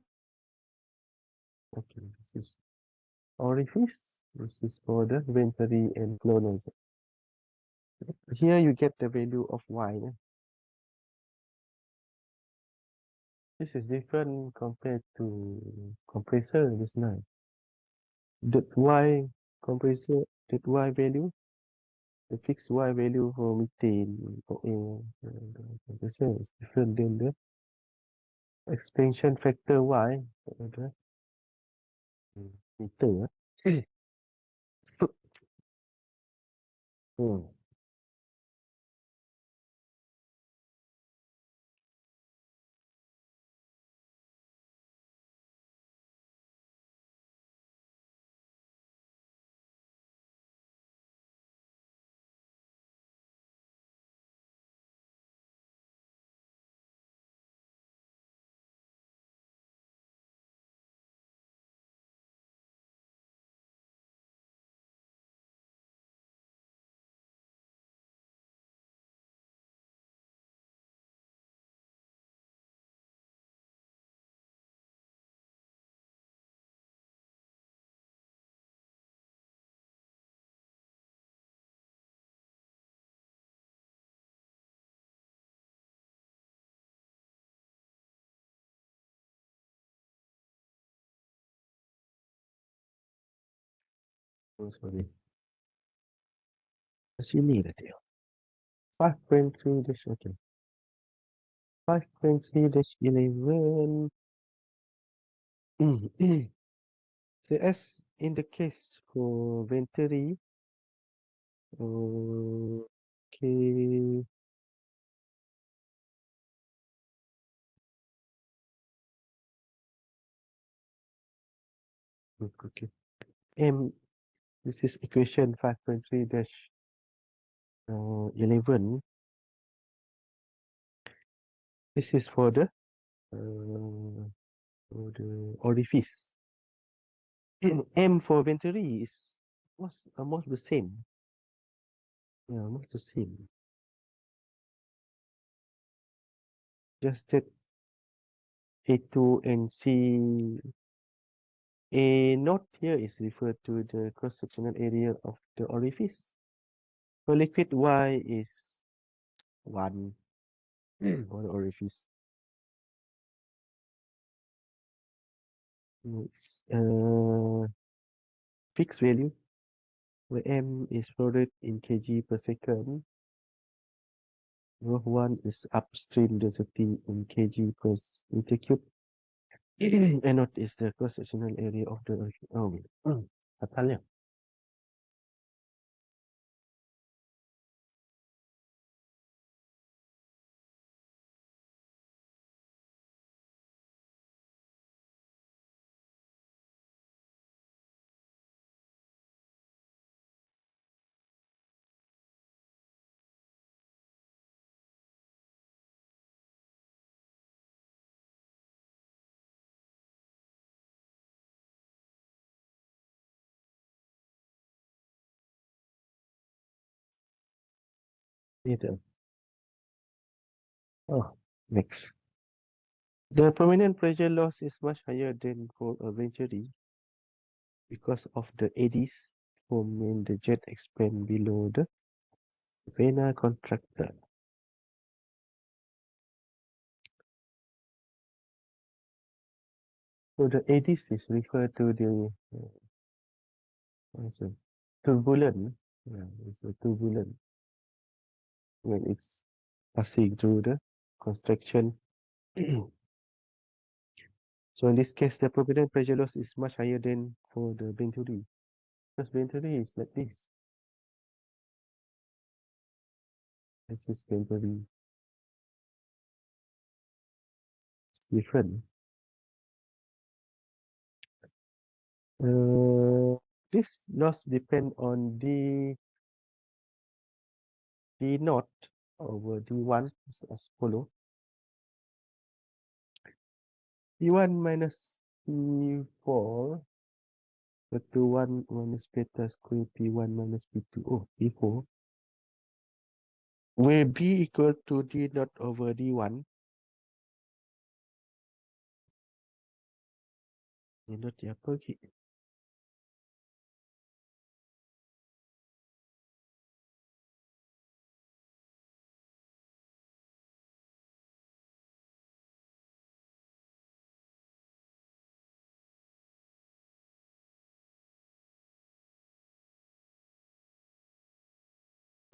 Okay, this is orifice. This is for the venturi and flow nozzle. Here you get the value of Y. This is different compared to compressor just now. That Y compressor, that Y value, the fixed Y value for methane for A compressor is different than the expansion factor Y for the meter. Hmm. Oh, sorry. Sini tadi. 5.3 dash, okay. 5.3 dash 11. So as in the case for Venturi, okay, okay. M, this is equation 5.3 dash 11. This is uh, for the orifice. M for Venturi is almost the same. Yeah, almost the same. Just that A2 and C. A naught here is referred to the cross-sectional area of the orifice. So liquid Y is 1 for the orifice. It's fixed value where M is product in kg per second. Rho 1 is upstream density in kg per meter cube. And naught is the cross-sectional area of the orifice. Oh, wait. Fatal ya. Gitu. Oh, next. The permanent pressure loss is much higher than for a venturi because of the eddies formed when the jet expand below the vena contractor. So the eddies is referred to the what's it? Turbulent. Yeah, it's a turbulent when it's passing through the construction. So in this case, the permanent pressure loss is much higher than for the venturi. Because venturi is like this. This is venturi. It's different. This loss depend on D naught over D1 as follow. D1 minus P4 to 1 minus beta square P1 minus P2. Oh, P4. Where B equal to D naught over D1. D naught apa lagi?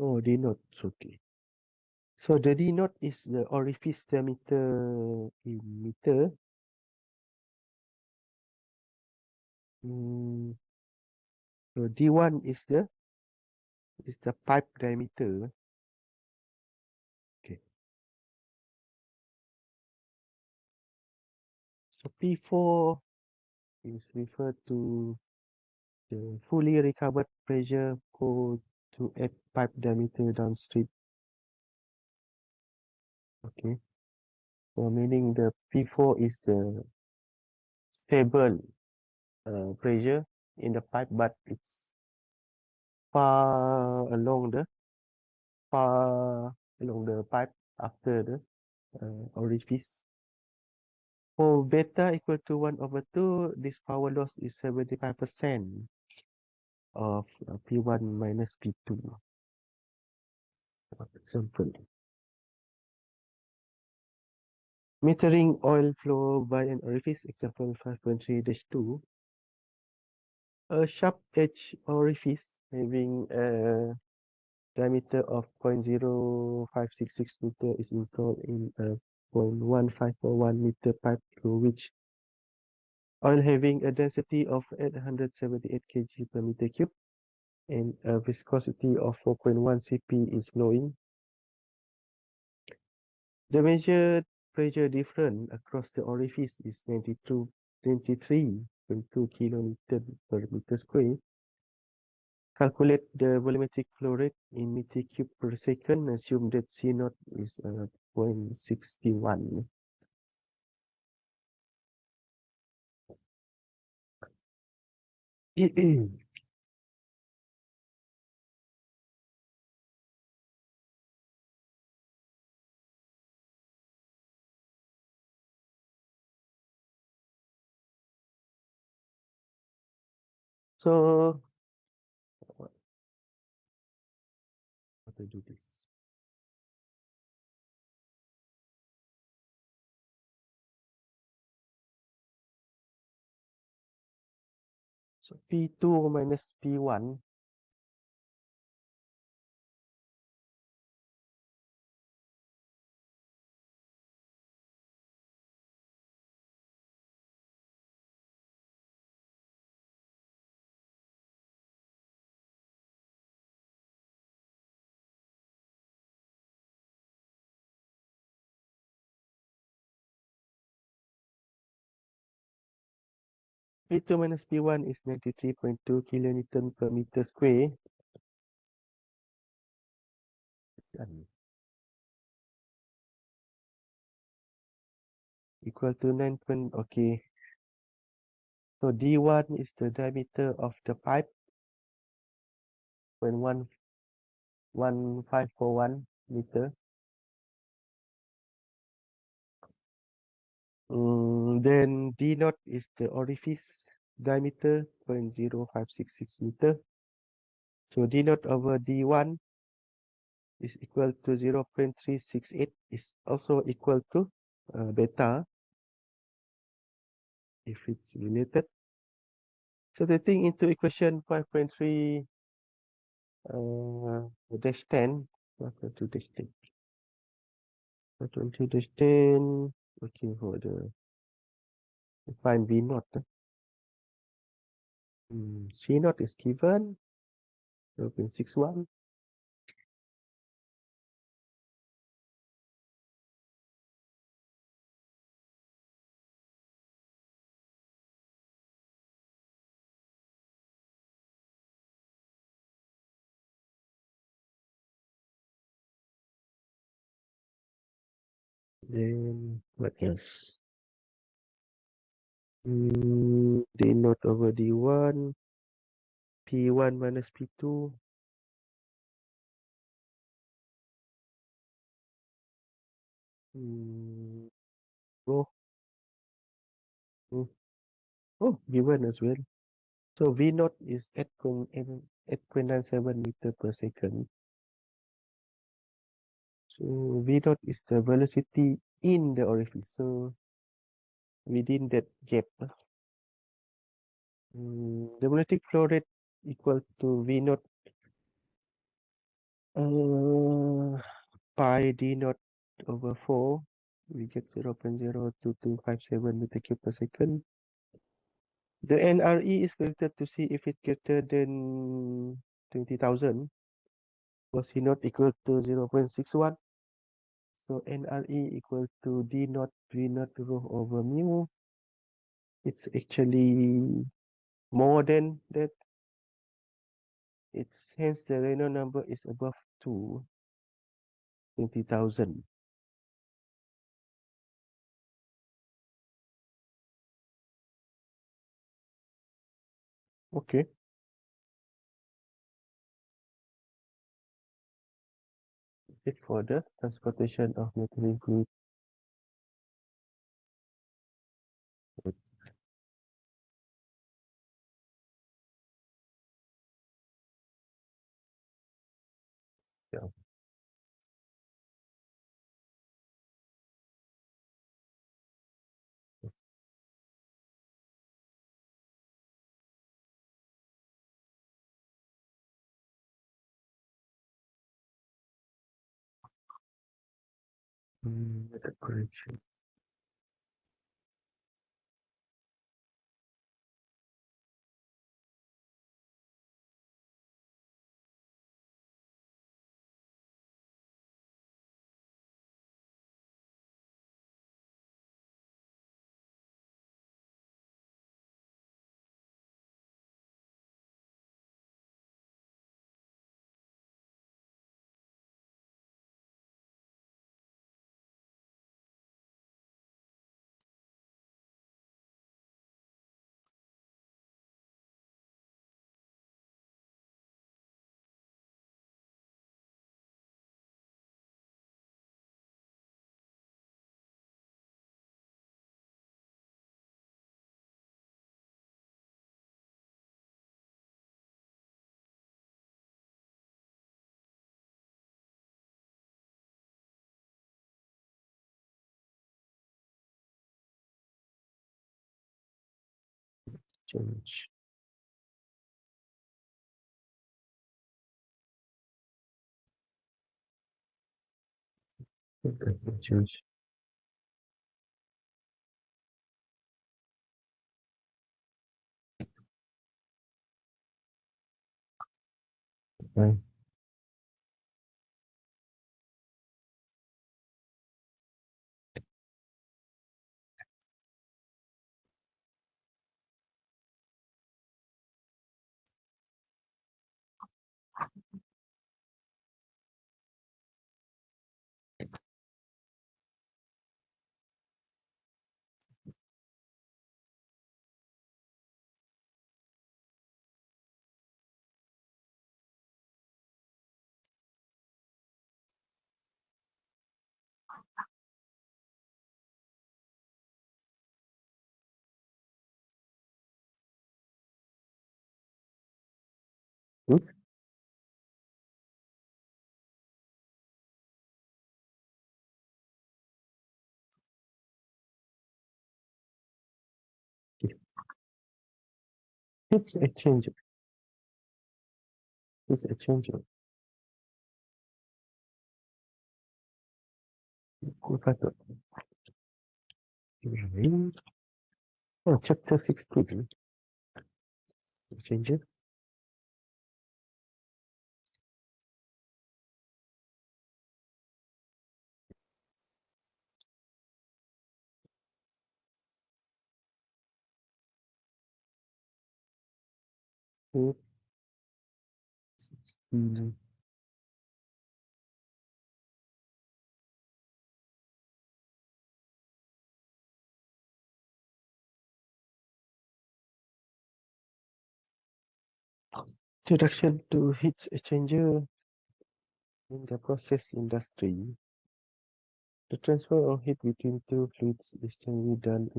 Oh, D naught. Okay. So the D naught is the orifice diameter in meter. So D1 is the pipe diameter. Okay. So P4 is referred to the fully recovered pressure go to a pipe diameter downstream. Okay. So meaning the P4 is the stable pressure in the pipe, but it's far along the far along the pipe after the orifice. For beta equal to 1 over 2, this power loss is 75% of P1 minus P2. Example. Metering oil flow by an orifice, example 5.3-2. A sharp edge orifice having a diameter of 0.0566 meter is installed in a 0.1541 meter pipe through which oil having a density of 878 kg per meter cube and a viscosity of 4.1 cp is flowing. The measured pressure difference across the orifice is 93.2 kilonewton per meter square. Calculate the volumetric flow rate in meter cube per second. Assume that C naught is 0.61. So, how to do this? So P2 minus P1. P2 minus P1 is 93.2 kilonewton per meter square. Equal to 9. Okay. So D1 is the diameter of the pipe, 0.1541 meter. Then D naught is the orifice diameter, 0.0566 meter. So D naught over D1 is equal to 0.368, is also equal to beta if it's related. So taking into equation 5.3 dash 10, 5.2 dash 10, 5.2 dash 10, looking for the find V naught. C naught is given 0.61. Then what else? D naught over D1, P1 minus P2. Oh, mm, oh, given as well. So V naught is 8.97 meter per second. So V naught is the velocity in the orifice. So within that gap, the magnetic flow rate equal to V naught pi D naught over 4. We get 0.02257 meter cube per second. The NRE is calculated to see if it's greater than 20,000. Was he not equal to 0.61? So NRE equal to D naught V naught rho over mu. It's actually more than that. It's hence the Reynolds number is above 20,000. Okay. It for the transportation of methylene fluid. Yeah. Method correction. Change. Change. Bye. Hmm? It's a change. It's a change. Compressor. Oh, chapter 16. Change. Hmm. Mm. Introduction to heat exchanger in the process industry. The transfer of heat between two fluids is generally done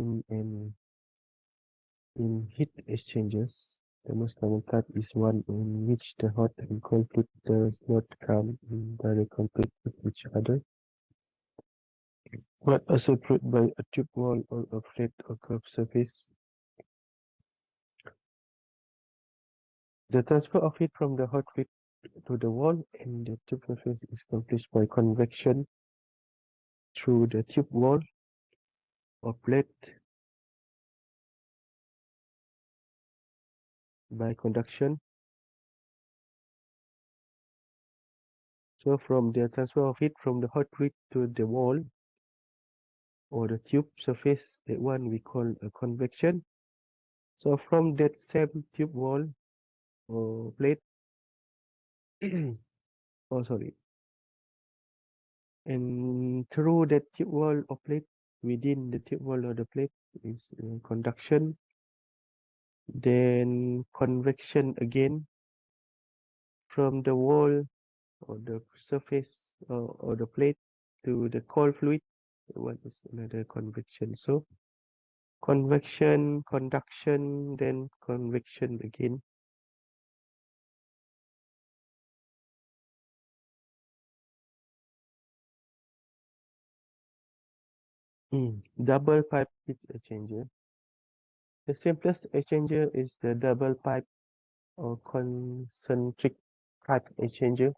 in heat exchangers. The most common type is one in which the hot and cold fluid does not come in direct contact with each other, but are separated by a tube wall or a flat or curved surface. The transfer of heat from the hot fluid to the wall and the tube surface is accomplished by convection through the tube wall or plate, by conduction. So from the transfer of heat from the hot fluid to the wall or the tube surface, that one we call a convection. So from that same tube wall or plate, oh sorry, and through that tube wall or plate, within the tube wall or the plate is conduction, then convection again from the wall or the surface or the plate to the cold fluid. What is another convection? So convection, conduction, then convection again. Double pipe heat exchanger. The simplest exchanger is the double pipe or concentric pipe exchanger.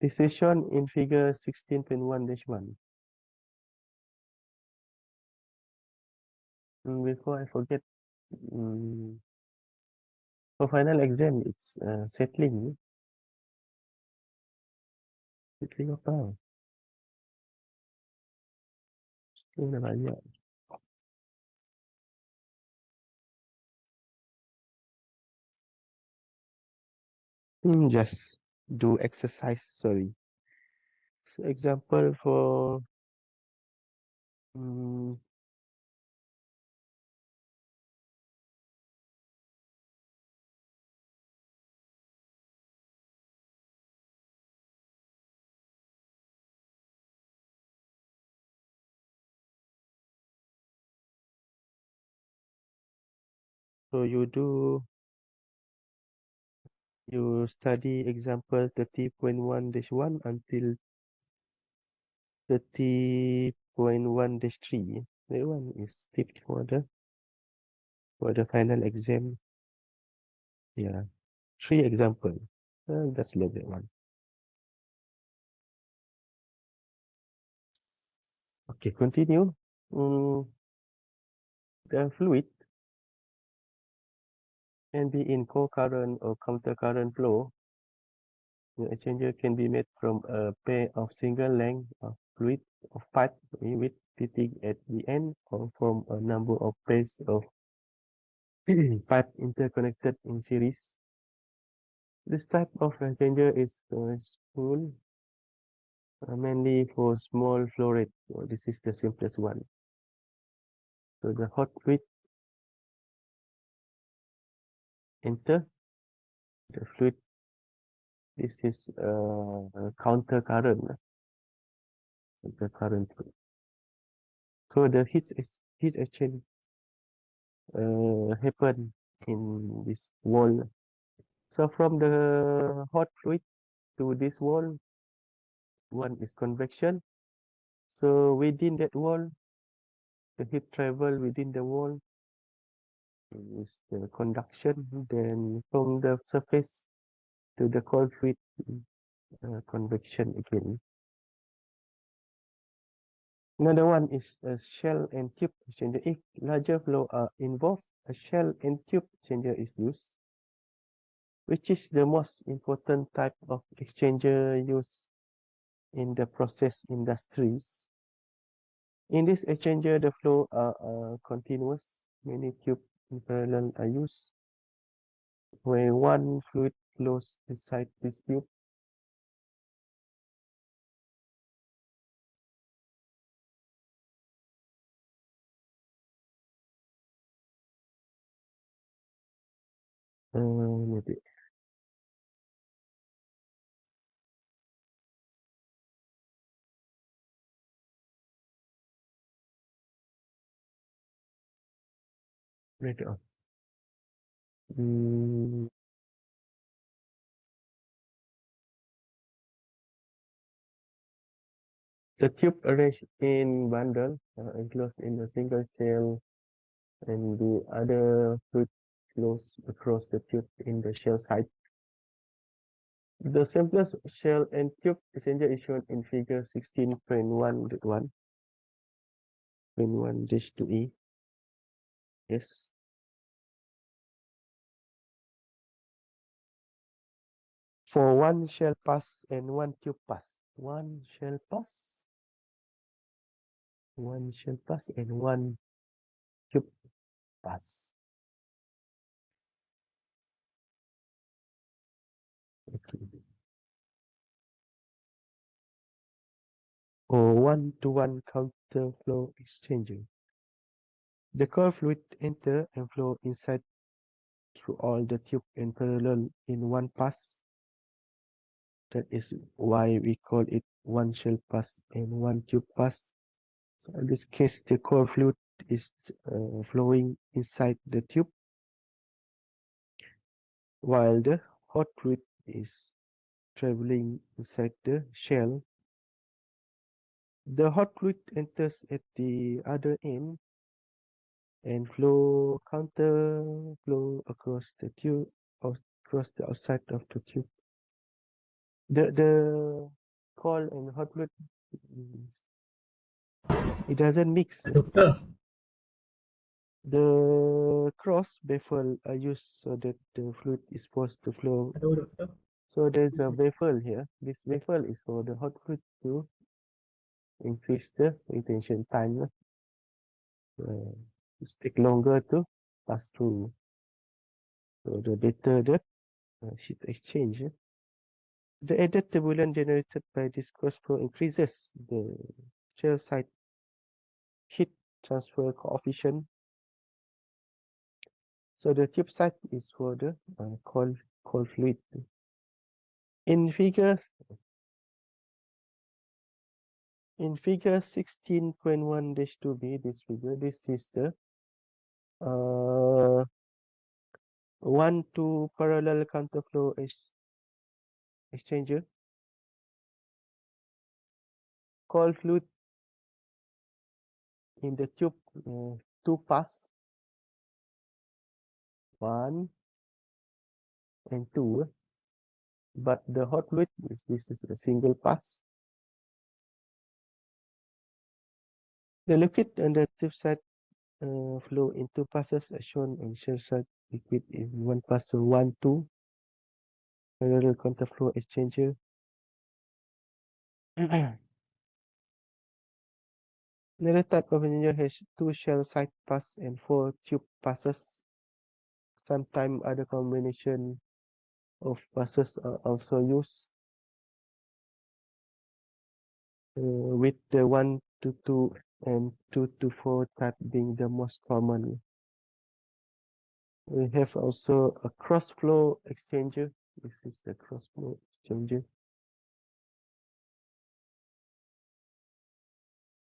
This is shown in figure 16.1-1. Before I forget, for final exam, it's settling apa? Settling dah banyak. Just do exercise. Sorry. So example for mm, so you study example 30.1-1 until 30.1-3. That one is tipped for the final exam. Yeah, 3 example. That's level 1. Okay, continue. The fluid can be in co-current or counter-current flow. The exchanger can be made from a pair of single length of fluid of pipe with fitting at the end, or from a number of pairs of pipe interconnected in series. This type of exchanger is useful mainly for small flow rate. So this is the simplest one. So the hot fluid enter the fluid. This is counter current. The current fluid. So the heat exchange happen in this wall. So from the hot fluid to this wall, one is convection. So within that wall, the heat travel within the wall is the conduction. Then from the surface to the cold fluid, convection again. Another one is a shell and tube exchanger. If larger flow are involved, a shell and tube exchanger is used. Which is the most important type of exchanger used in the process industries? In this exchanger, the flow are continuous. Many tubes in parallel are used, where one fluid flows inside this tube. Maybe later on. The tube arranged in bundle, enclosed in a single shell, and the other fluid flows across the tube in the shell side. The simplest shell and tube exchanger is shown in figure 16.1.1.1-2E. Yes. For one shell pass and one tube pass. One shell pass and one tube pass. Okay. Or one-to-one counter flow exchanger. The cold fluid enter and flow inside through all the tube in parallel in one pass. That is why we call it one shell pass and one tube pass. So in this case, the cold fluid is flowing inside the tube, while the hot fluid is traveling inside the shell. The hot fluid enters at the other end and counter flow across the tube, across the outside of the tube. The cold and hot fluid, it doesn't mix. Doktor, The cross baffle are used so that the fluid is forced to flow. So there's a baffle here. This baffle is for the hot fluid to increase the retention time. It take longer to pass through. So the better the heat exchange. The added turbulence generated by this cross flow increases the shell side heat transfer coefficient. So the tube side is for the cold fluid. In figure 16.1-2b, this is the 1-2 parallel counterflow exchanger. Cold fluid in the tube, 2 pass, 1 and 2. But the hot fluid this is a single pass. The liquid and the tube side flow in 2 passes as shown in shell side liquid in 1 pass, so 1-2 parallel counterflow exchanger. Another type of exchanger has 2 shell side pass and 4 tube passes. Sometimes other combination of passes are also used, with the 1-2 and 2-4 type being the most common. We have also a cross flow exchanger. This is the cross flow exchanger.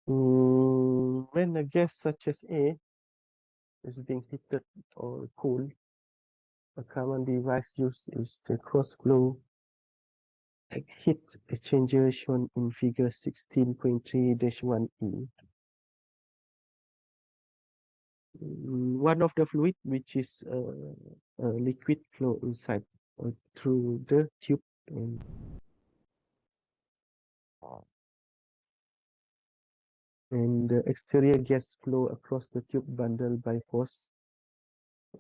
When a gas such as A is being heated or cooled, a common device used is the cross flow heat exchanger shown in figure 16.3-1e. One of the fluid, which is a liquid flow inside or through the tube, and the exterior gas flow across the tube bundle by force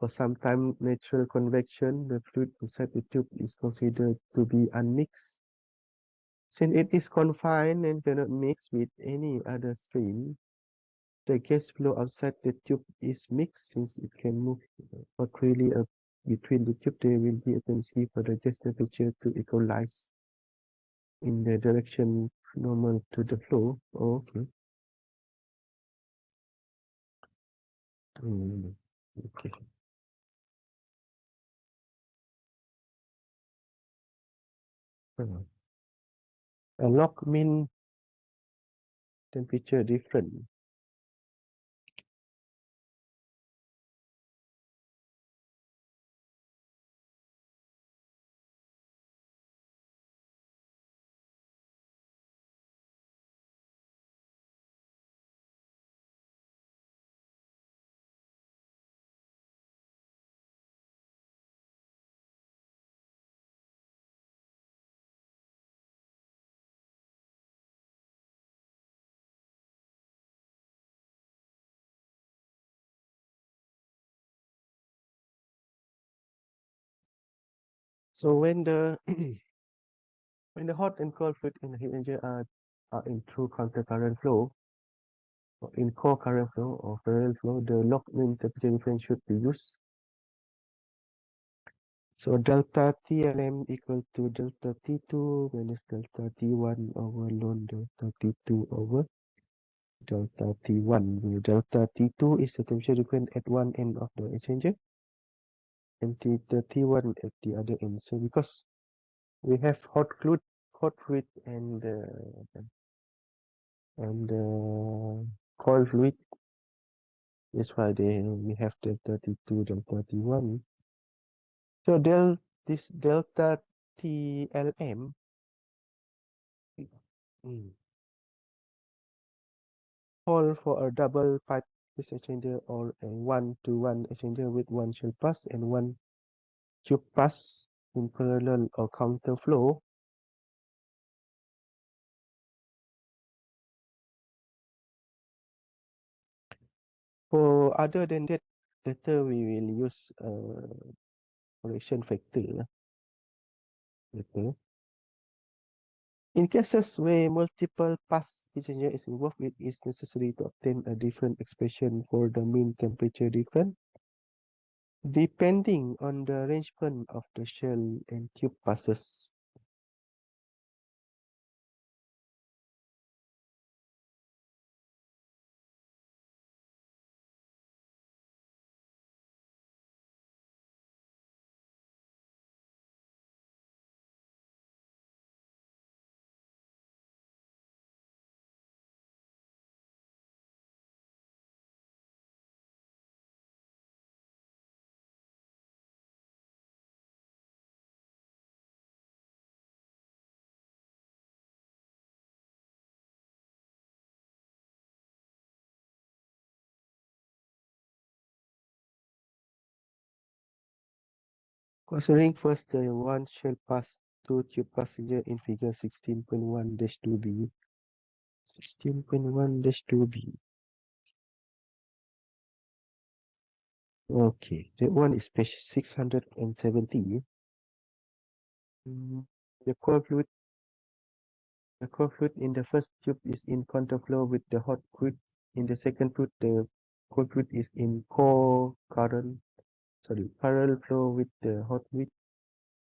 or sometimes natural convection. The fluid inside the tube is considered to be unmixed. Since it is confined and cannot mix with any other stream, the gas flow outside the tube is mixed. Since it can move freely between the tube, there will be a tendency for the gas temperature to equalize in the direction normal to the flow. Oh, okay. Okay. A log mean temperature different. So when the when the hot and cold fluid in the heat exchanger are in true countercurrent flow, or in co-current flow or parallel flow, the log mean temperature difference should be used. So delta TLM equal to delta T2 minus delta T1 over ln delta T2 over delta T1, where delta T2 is the temperature difference at one end of the exchanger and delta T1 at the other end. So because we have hot fluid and cold fluid, that's why we have delta T2, delta T1. So this delta TLM call for a double pipe exchanger or a 1-to-1 exchanger with one shell pass and one tube pass in parallel or counter flow. For other than that, later we will use correction factor later. In cases where multiple pass heat exchanger is involved, it is necessary to obtain a different expression for the mean temperature difference, depending on the arrangement of the shell and tube passes. Considering first the one shell pass two tube passenger in figure 16.1-2b. 16.1-2b. Okay, that one is page 670. Mm, The cold fluid, the cold fluid in the first tube is in counterflow with the hot fluid. In the second tube, the cold fluid is in parallel flow with the hot fluid.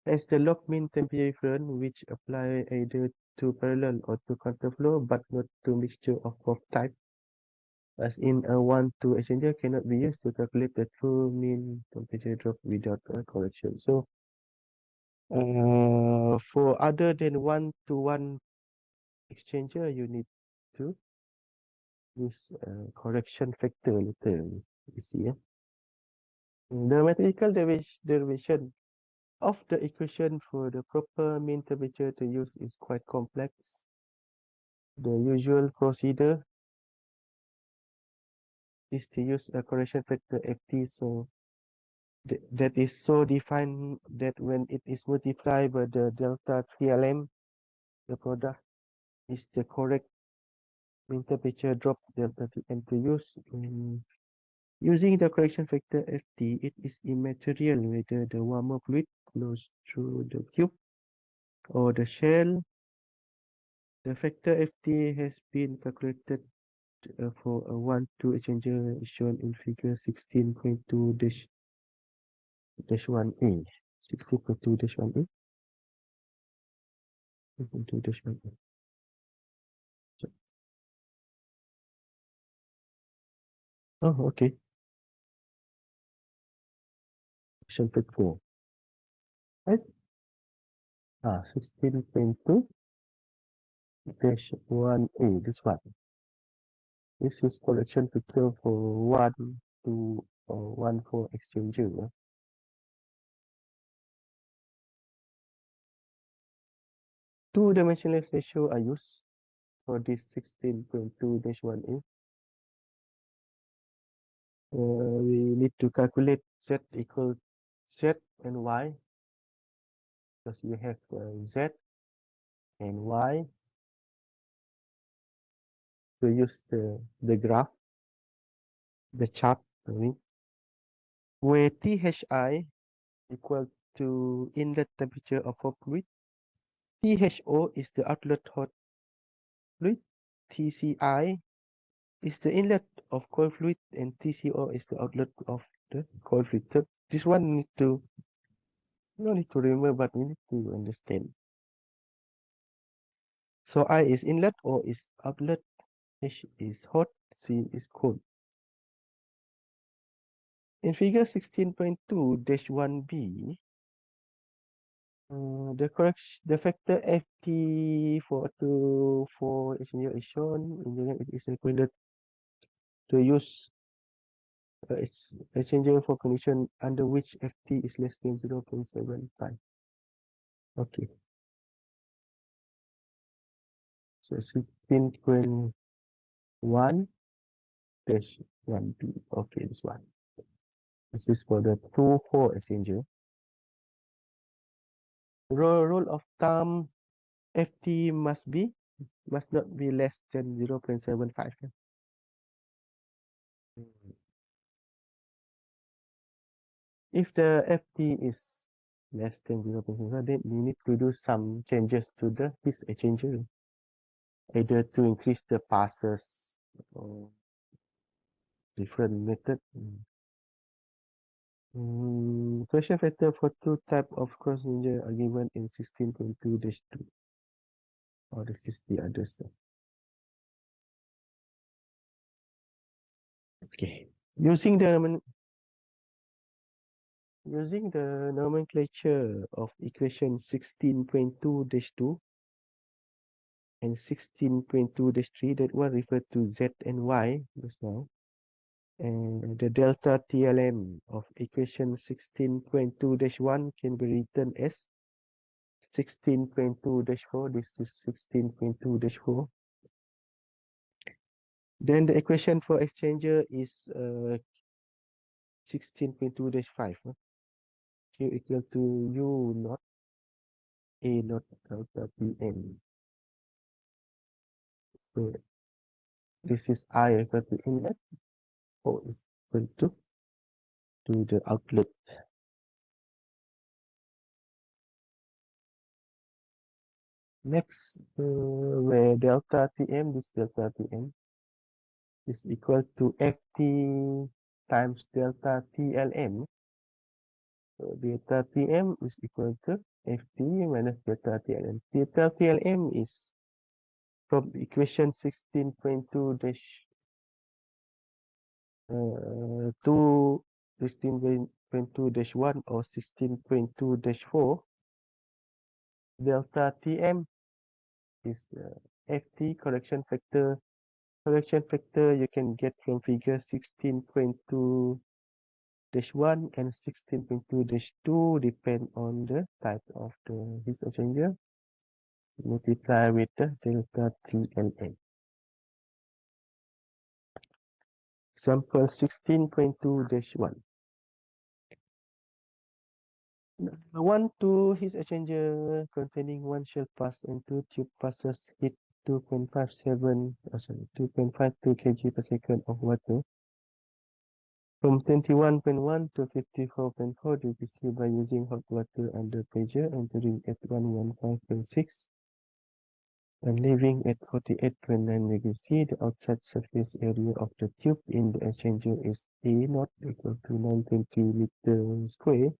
As the log mean temperature difference, which apply either to parallel or to counterflow, but not to mixture of both types. As in a 1-2 exchanger cannot be used to calculate the true mean temperature drop without a correction. So for other than 1-to-1 exchanger, you need to use correction factor later. You see, the mathematical derivation of the equation for the proper mean temperature to use is quite complex. The usual procedure is to use a correction factor ft, so that is so defined that when it is multiplied by the delta 3lm, the product is the correct mean temperature drop delta and to use using the correction factor ft, it is immaterial whether the warm-up fluid flows through the tube or the shell. The factor ft has been calculated for a 1-2 exchanger shown in figure 16.2-1a. 16.2-1a. 16.2-1a. Oh, okay. Question 4. Right? 16.2-1a. This one. This is correction picture for 1-2 or 1-4 exchanger. Two-dimensional ratio are used for this 16.2-1a. We need to calculate z equal z and y, because you have z and y to use the graph, the chart, I mean, where thi equal to inlet temperature of hot fluid, tho is the outlet hot fluid, tci is the inlet of cold fluid, and tco is the outlet of the cold fluid. So this one need to no need to remember, but we need to understand. So I is inlet, O is outlet, H is hot, C is cold. In figure 16.2-1b, the factor ft for engineer is shown. Engineer it is required to use its exchanger for condition under which ft is less than 0.75. Okay, so 16.1-1b. Okay, this one. This is for the 2-4 exchanger. Rule of thumb, ft must not be less than 0.75. If the FT is less than 0.5, then you need to do some changes to the heat exchanger, either to increase the passes or different method. Pressure factor for two type of cross measure are given in 16.2-2, or this is the others. Okay. Using the nomenclature of equation 16.2-2 and 16.2-3, that one referred to Z and Y just now. And the delta TLM of equation 16.2-1 can be written as 16.2-4. This is 16.2-4. Then the equation for exchanger is 16.2-5. Q equal to U naught A naught delta Pm. So this is I equal to inlet, O is equal to the outlet. Next, where delta Tm, this delta Tm is equal to Ft times delta TLM. So delta Tm is equal to Ft minus delta TLM. Delta TLM is from equation 16.2 dash 2, 16.2-1 or 16.2-4. Delta Tm is Ft correction factor. Correction factor you can get from figure 16.2-1 and 16.2-2, depend on the type of the heat exchanger. Multiply with the delta TLM. Example 16.2-1. One two heat exchanger containing one shell pass and two tube passes heat 2.52 kg per second of water from 21.1 to 54.4 degrees C by using hot water under pressure entering at 115.6 and leaving at 48.9 degrees C. The outside surface area of the tube in the exchanger is A naught equal to 920 meters square.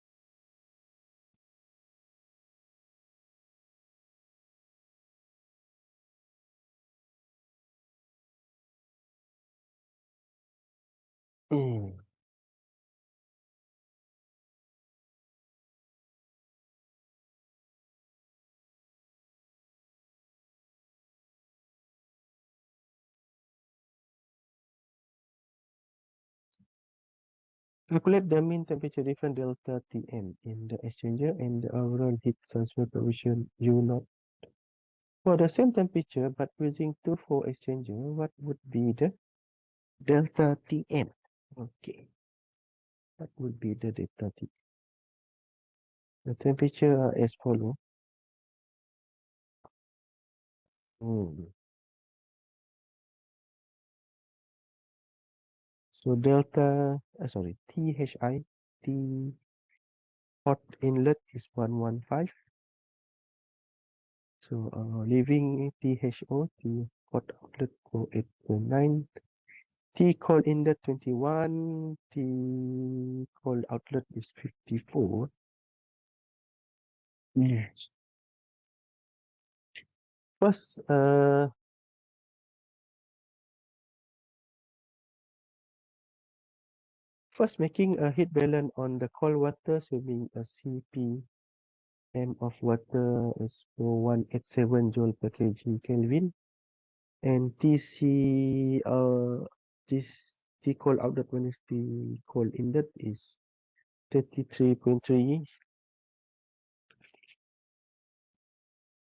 Calculate the mean temperature difference delta Tm in the exchanger and the overall heat transfer coefficient U naught. For the same temperature but using 2-4 exchanger, what would be the delta Tm? Okay, what would be the delta Tm? The temperature are as follow. So delta, T hot inlet is 115. So leaving THO, T hot outlet 48.9. T cold inlet 21, T cold outlet is 54. Yes. First, making a heat balance on the cold water, assuming a CP M of water is 4187 joule per kg Kelvin, and TC this T cold outlet minus T cold inlet is 33.3.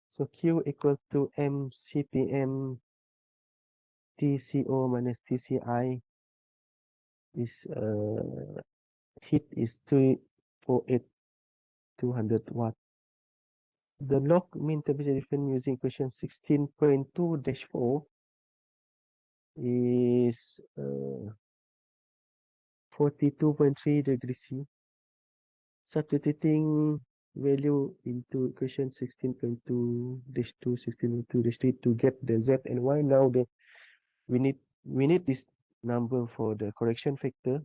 So Q equal to M CPM TCO minus TCI is heat is 200 watt. The log mean temperature difference using equation 16.2-4 is 42.3 degrees C. substituting value into equation 16.2-2, 16.2-3 to get the z and y. Now we need this number for the correction factor.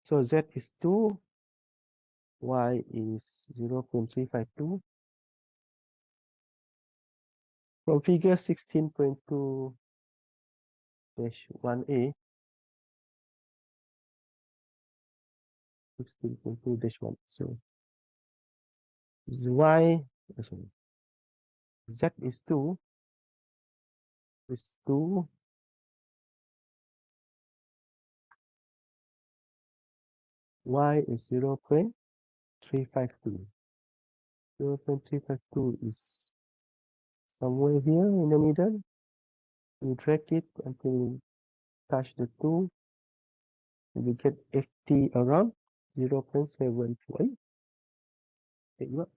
So z is 2, y is 0.352. From figure 16.2-1a, 16.2-1. So y, sorry, z is 2, y is 0.352. 0.352 is somewhere here in the middle. We drag it until we touch the 2. We get ft around 0.74. Tengok.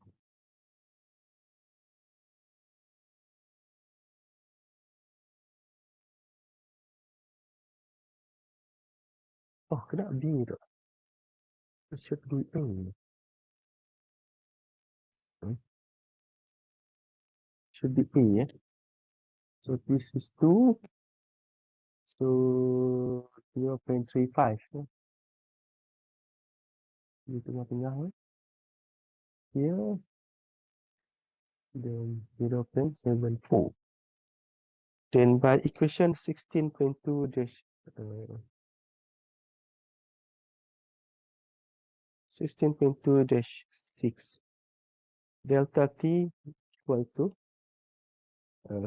Oh, kena B tu. It should be A. Should be A, yeah. So this is 2. So 0.35. Di tengah-tengah. Here. Then 0.74. Then by equation 16.2 dash 16.2-6, delta t equal to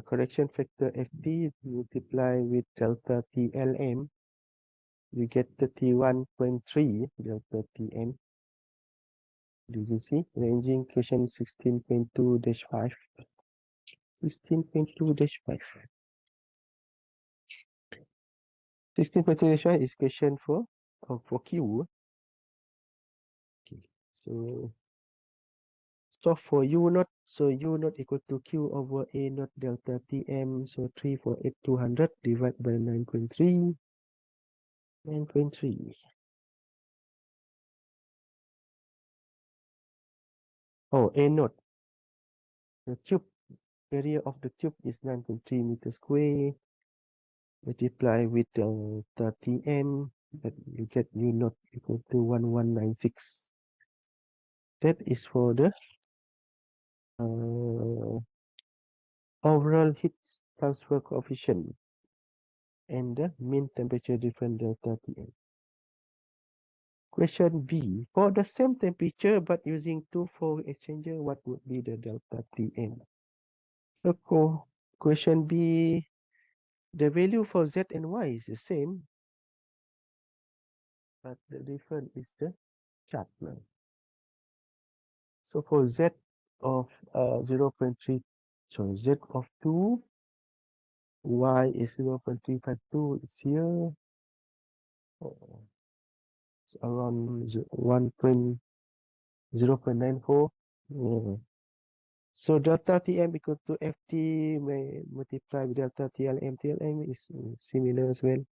correction factor ft multiply with delta tlm. You get 31.3 delta tm. Do you see? Ranging equation 16.2-5. 16.2-5. 16.2-5 is question for Q. Okay. So for U naught, so U naught equal to Q over A naught delta Tm. So 3 for 8, 200 divided by 9.3. 9.3. Oh, A naught. The tube area of the tube is 9.3 meters square. Multiply with delta Tm, that you get U naught equal to 1196. That is for the overall heat transfer coefficient and the mean temperature difference delta Tm. Question B. For the same temperature but using two fold exchanger, what would be the delta Tm? So question B, the value for Z and Y is the same, but the difference is the chart now. So for Z of 0.3, so Z of 2, Y is 0.352 is here. It's around 0.94. So delta Tm equal to Ft may multiply with delta Tlm. Tlm is similar as well.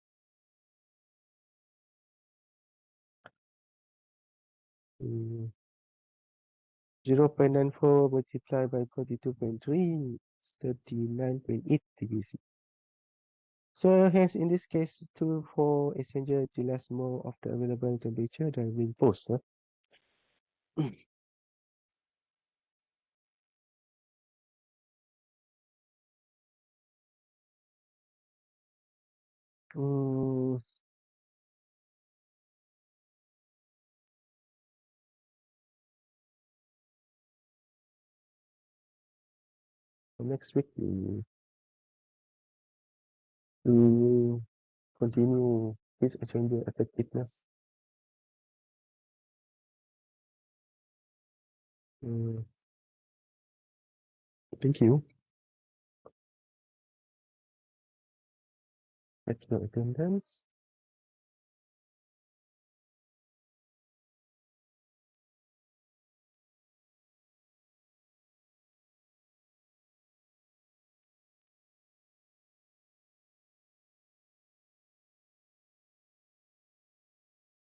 0.94 multiplied by 42.3 is 39.8 degrees. So hence in this case, 2 4 exchanger less more of the available temperature than reinforced. Next week we continue this exchanger effectiveness. Thank you. At your attendance.